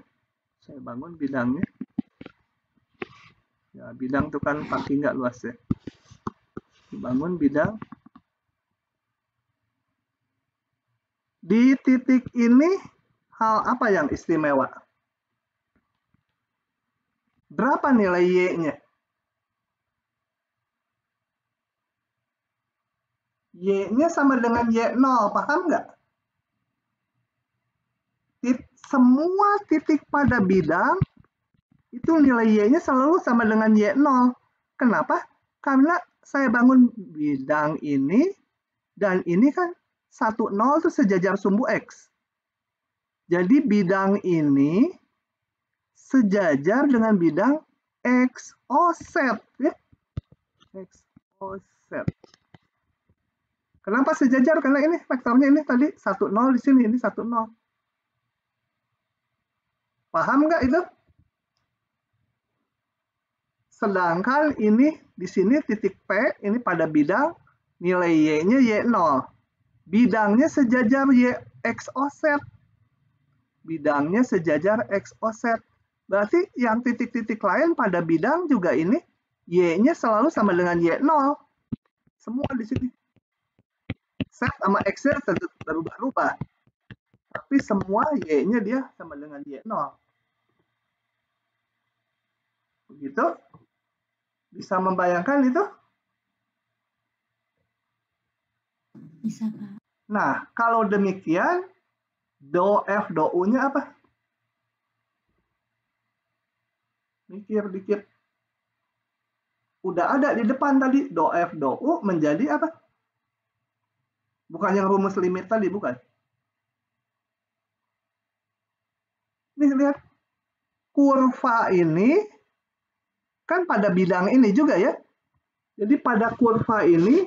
saya bangun bidangnya. Ya, bidang itu kan pasti nggak luas ya. Bangun bidang. Di titik ini, hal apa yang istimewa? Berapa nilai Y-nya? Y-nya sama dengan Y0, paham nggak? Semua titik pada bidang, itu nilai Y-nya selalu sama dengan Y0. Kenapa? Karena saya bangun bidang ini, dan ini kan 1, 0 itu sejajar sumbu X. Jadi bidang ini sejajar dengan bidang X offset. Ya? X offset. Kenapa sejajar? Karena ini vektornya ini tadi 1, 0 di sini, ini 1, 0. Paham nggak itu? Sedangkan ini di sini titik P, ini pada bidang, nilai Y-nya Y0. Bidangnya sejajar X offset. Bidangnya sejajar X offset. Berarti yang titik-titik lain pada bidang juga ini Y-nya selalu sama dengan Y0. Semua di sini. Set sama X-nya tentu berubah-ubah. Tapi semua Y-nya dia sama dengan Y0. Begitu? Bisa membayangkan itu? Bisa, Kak. Nah, kalau demikian, do F, do U-nya apa? Mikir dikit. Udah ada di depan tadi, do F, do U menjadi apa? Bukan yang rumus limit tadi, bukan. Nih, lihat. Kurva ini, kan pada bidang ini juga ya. Jadi pada kurva ini,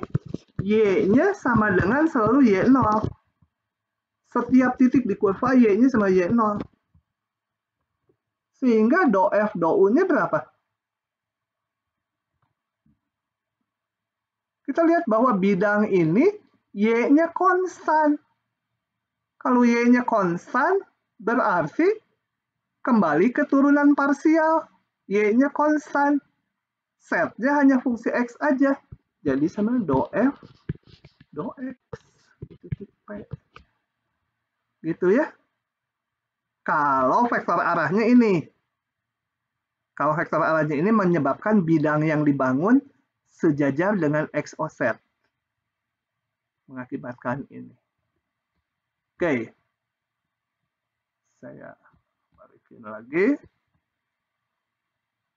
Y-nya sama dengan selalu Y0. Setiap titik di kurva Y-nya sama Y0. Sehingga do F, do U-nya berapa? Kita lihat bahwa bidang ini Y-nya konstan. Kalau Y-nya konstan, berarti kembali ke turunan parsial. Y-nya konstan. Setnya hanya fungsi X aja. Jadi sama do F, do X. Titik P. Gitu ya. Kalau vektor arahnya ini. Kalau vektor arahnya ini menyebabkan bidang yang dibangun sejajar dengan X offset. Mengakibatkan ini. Oke. Saya balikin lagi.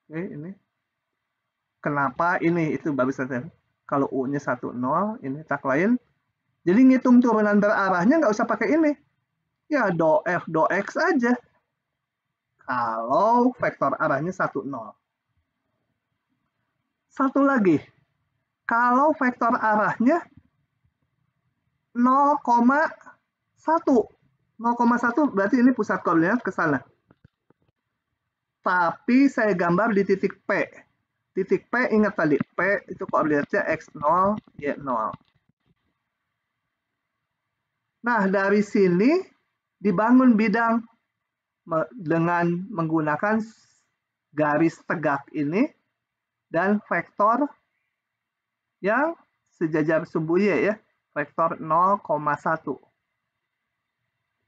Oke, ini. Kenapa ini? Itu baru saja. Kalau U-nya 1, 0, ini tak lain. Jadi ngitung turunan berarahnya nggak usah pakai ini. Ya, do F, do X aja. Kalau vektor arahnya 1, 0. Satu lagi, kalau vektor arahnya 0,1. 0,1 berarti ini pusat koordinat ke sana. Tapi saya gambar di titik P. Titik P, ingat tadi, P itu koordinatnya X0, Y0. Nah, dari sini dibangun bidang dengan menggunakan garis tegak ini dan vektor yang sejajar sumbu Y ya, vektor 0,1.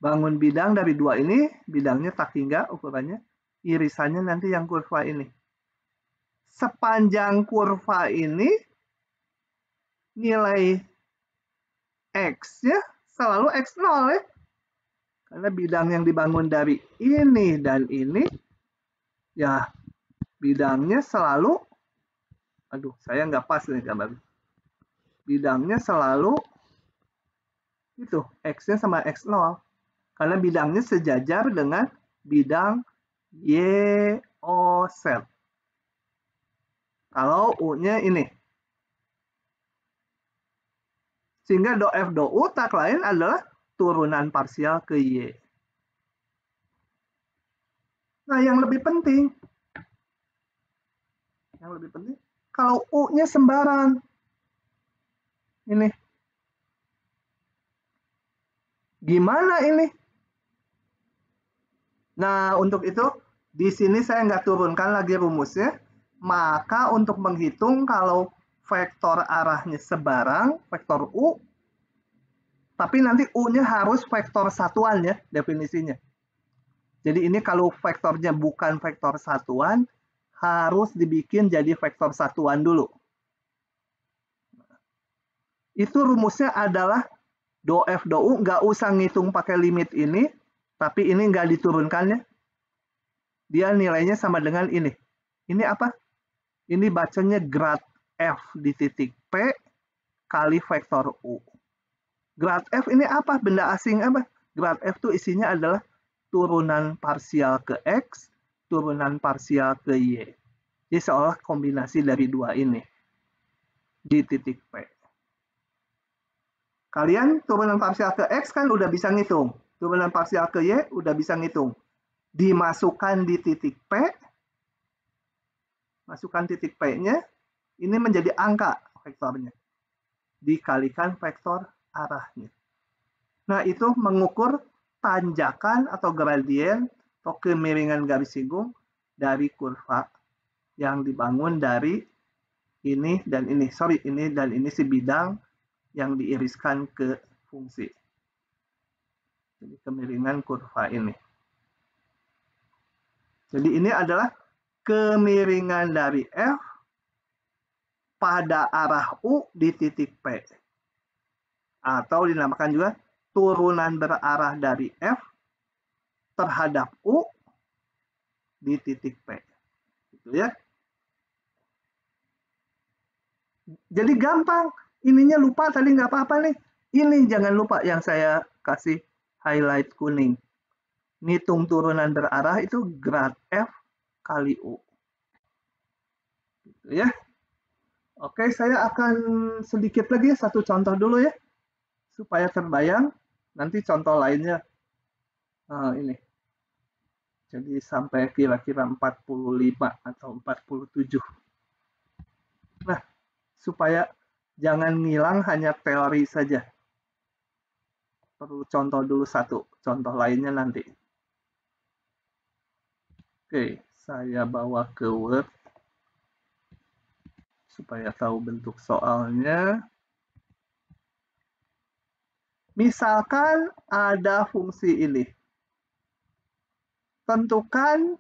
Bangun bidang dari dua ini, bidangnya tak hingga ukurannya, irisannya nanti yang kurva ini. Sepanjang kurva ini, nilai X-nya selalu X0 ya. Karena bidang yang dibangun dari ini dan ini, ya bidangnya selalu, aduh saya nggak pas nih gambar. Bidangnya selalu itu, X-nya sama X0. Karena bidangnya sejajar dengan bidang YOZ. Kalau U-nya ini. Sehingga do F do U tak lain adalah turunan parsial ke Y. Nah, yang lebih penting, kalau U-nya sembarang. Ini. Gimana ini? Nah, untuk itu, di sini saya nggak turunkan lagi rumusnya. Maka untuk menghitung kalau vektor arahnya sebarang, vektor U, tapi nanti U-nya harus vektor satuan ya, definisinya. Jadi ini kalau vektornya bukan vektor satuan, harus dibikin jadi vektor satuan dulu. Itu rumusnya adalah do F do U, nggak usah ngitung pakai limit ini, tapi ini nggak diturunkannya. Dia nilainya sama dengan ini. Ini apa? Ini bacanya grad F di titik P kali vektor U. Grad F ini apa? Benda asing apa? Grad F itu isinya adalah turunan parsial ke X, turunan parsial ke Y. Jadi seolah kombinasi dari dua ini di titik P. Kalian turunan parsial ke X kan udah bisa ngitung. Turunan parsial ke Y udah bisa ngitung. Dimasukkan di titik P, masukkan titik P-nya, ini menjadi angka vektornya. Dikalikan vektor arahnya. Nah, itu mengukur tanjakan atau gradien atau kemiringan garis singgung dari kurva yang dibangun dari ini dan ini. Sorry, ini dan ini si bidang yang diiriskan ke fungsi. Jadi kemiringan kurva ini. Jadi ini adalah kemiringan dari F pada arah U di titik P. Atau dinamakan juga turunan berarah dari F terhadap U di titik P. Gitu ya. Jadi gampang. Ininya lupa tadi nggak apa-apa nih. Ini jangan lupa yang saya kasih highlight kuning. Ngitung turunan berarah itu grad F kali U. Gitu ya. Oke, saya akan sedikit lagi satu contoh dulu ya. Supaya terbayang. Nanti contoh lainnya ini. Jadi sampai kira-kira 45 atau 47. Nah, supaya jangan ngilang hanya teori saja. Perlu contoh dulu satu, contoh lainnya nanti. Oke, saya bawa ke Word supaya tahu bentuk soalnya. Misalkan ada fungsi ini. Tentukan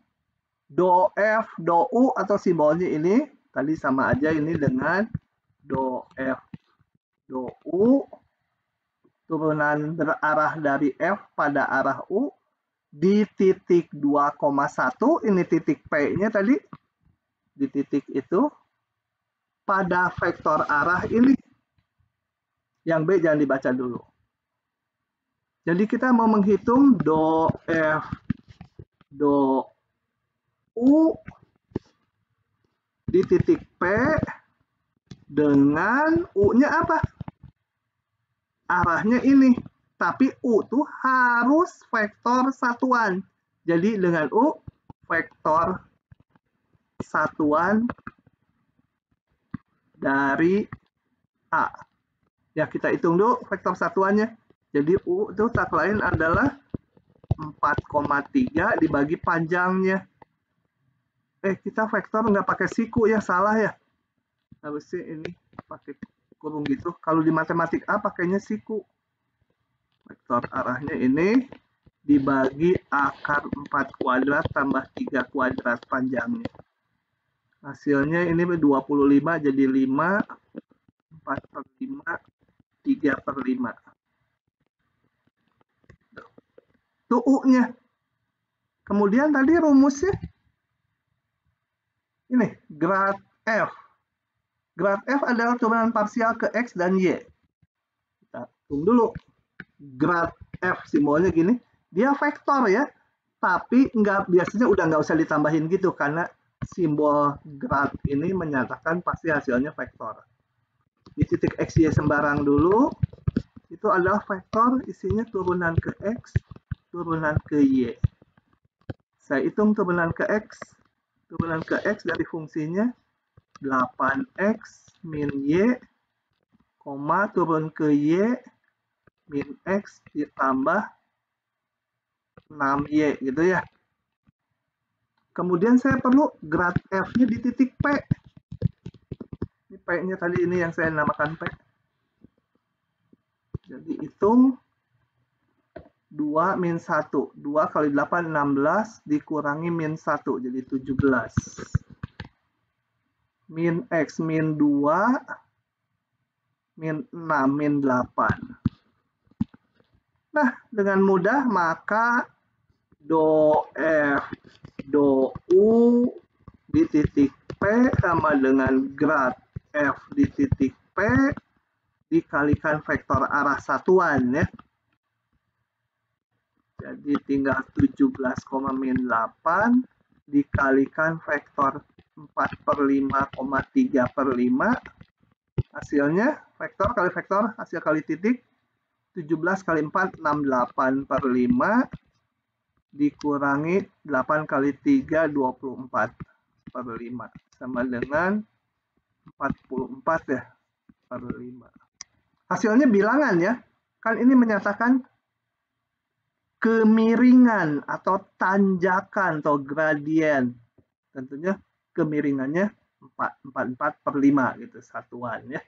do F, do U atau simbolnya ini. Tadi sama aja ini dengan do F, do U. Turunan berarah dari F pada arah U di titik 2,1, ini titik P-nya tadi, di titik itu, pada vektor arah ini. Yang B jangan dibaca dulu. Jadi kita mau menghitung do F, do U di titik P dengan U-nya apa? Arahnya ini. Tapi U tuh harus vektor satuan. Jadi dengan U, vektor satuan dari A. Ya, kita hitung dulu vektor satuannya. Jadi U itu tak lain adalah 4,3 dibagi panjangnya. Kita vektor nggak pakai siku ya, salah ya. Harusnya ini pakai kurung gitu. Kalau di matematik A pakainya siku. Vektor arahnya ini dibagi akar 4 kuadrat tambah 3 kuadrat panjangnya. Hasilnya ini 25 jadi 5, 4/5, 3/5. Itu U-nya. Kemudian tadi rumusnya ini, grad F. Grad F adalah turunan parsial ke X dan Y. Kita hitung dulu. Grad F simbolnya gini. Dia vektor ya. Tapi biasanya udah nggak usah ditambahin gitu. Karena simbol grad ini menyatakan pasti hasilnya vektor. Di titik X, Y sembarang dulu. Itu adalah vektor isinya turunan ke X, turunan ke Y. Saya hitung turunan ke X. Turunan ke X dari fungsinya 8X min Y, turun ke Y, min X ditambah 6Y gitu ya. Kemudian saya perlu grad F-nya di titik P. Ini P-nya tadi ini yang saya namakan P. Jadi hitung 2 min 1. 2 kali 8, 16 dikurangi min 1, jadi 17. Min X min 2, min 6, min 8. Nah, dengan mudah maka do F, do U di titik P sama dengan grad F di titik P dikalikan vektor arah satuan ya. Jadi tinggal 17,8 dikalikan vektor 4/5,3/5. Hasilnya vektor kali vektor, hasil kali titik 17 kali 4, 68/5 dikurangi 8 kali 3, 24/5 sama dengan 44 ya per 5. Hasilnya bilangan ya. Kan ini menyatakan kemiringan atau tanjakan atau gradien. Tentunya kemiringannya 44/5 gitu satuan ya.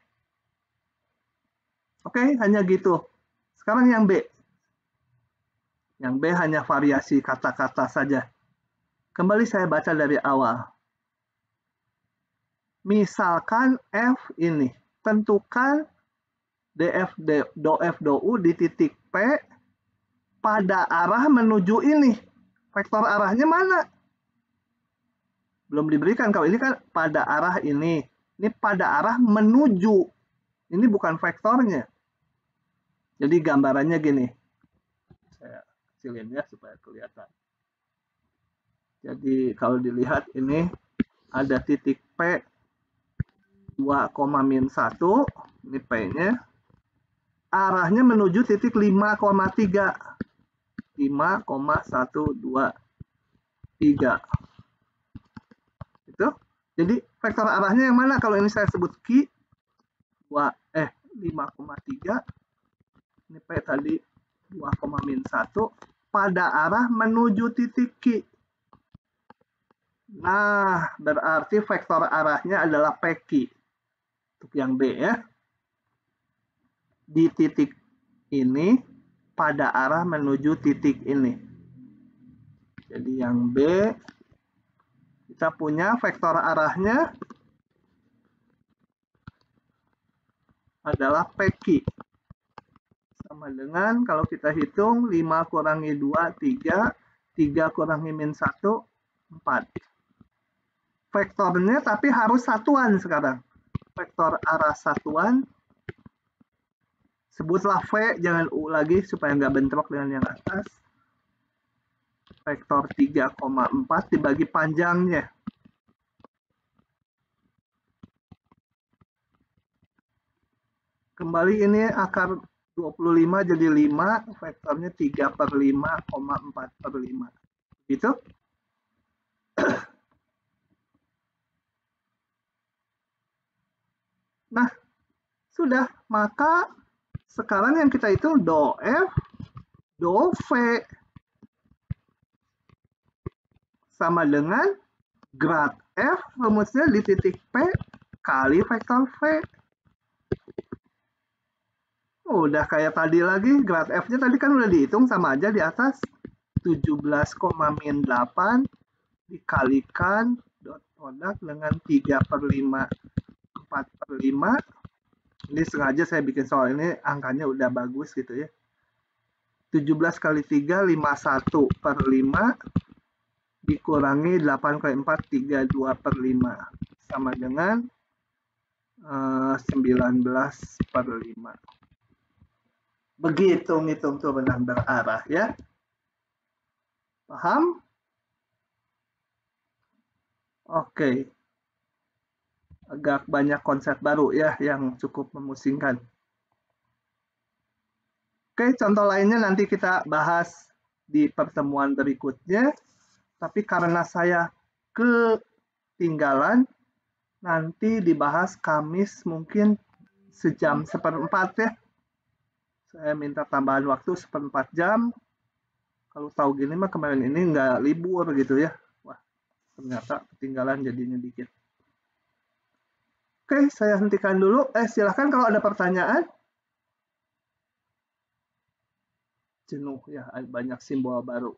Oke, hanya gitu. Sekarang yang B. Yang B hanya variasi kata-kata saja. Kembali saya baca dari awal. Misalkan F ini, tentukan DF, do F, do U di titik P pada arah menuju ini. Vektor arahnya mana? Belum diberikan. Kalau ini kan pada arah ini. Ini pada arah menuju. Ini bukan vektornya. Jadi gambarannya gini. Saya kecilin ya supaya kelihatan. Jadi kalau dilihat ini ada titik P 2,-1. Ini P-nya. Arahnya menuju titik 5,3. 5,123. Itu. Jadi vektor arahnya yang mana? Kalau ini saya sebut Q 5,3. Ini P tadi 2,-1 pada arah menuju titik Q. Nah, berarti vektor arahnya adalah PQ. Untuk yang B ya. Di titik ini pada arah menuju titik ini. Jadi yang B kita punya vektor arahnya adalah PQ. Sama dengan kalau kita hitung 5 kurangi 2, 3. 3 kurangi min 1, 4. Vektornya tapi harus satuan sekarang. Vektor arah satuan. Sebutlah V, jangan U lagi supaya nggak bentrok dengan yang atas. Vektor 3,4 dibagi panjangnya. Kembali ini akar 25 jadi 5, vektornya 3/5,4/5. Gitu? Nah, sudah. Maka sekarang yang kita hitung do F, do V. Sama dengan grad F, rumusnya di titik P kali vektor V. Udah kayak tadi lagi, grad F-nya tadi kan udah dihitung, sama aja di atas. 17,8 dikalikan dot produk dengan 3/5/4/5. Ini sengaja saya bikin soal ini angkanya udah bagus gitu ya. 17 kali 3 51/5 dikurangi 8 kali 4 32/5 sama dengan 19/5. Begitu ngitung tuh benar berarah ya. Paham? Oke. Agak banyak konsep baru ya yang cukup memusingkan. Oke, contoh lainnya nanti kita bahas di pertemuan berikutnya. Tapi karena saya ketinggalan, nanti dibahas Kamis mungkin sejam seperempat ya. Saya minta tambahan waktu 1/4 jam. Kalau tahu gini mah kemarin ini nggak libur gitu ya. Wah, ternyata ketinggalan jadinya dikit. Oke, saya hentikan dulu. Silahkan kalau ada pertanyaan. Jenuh ya, banyak simbol baru.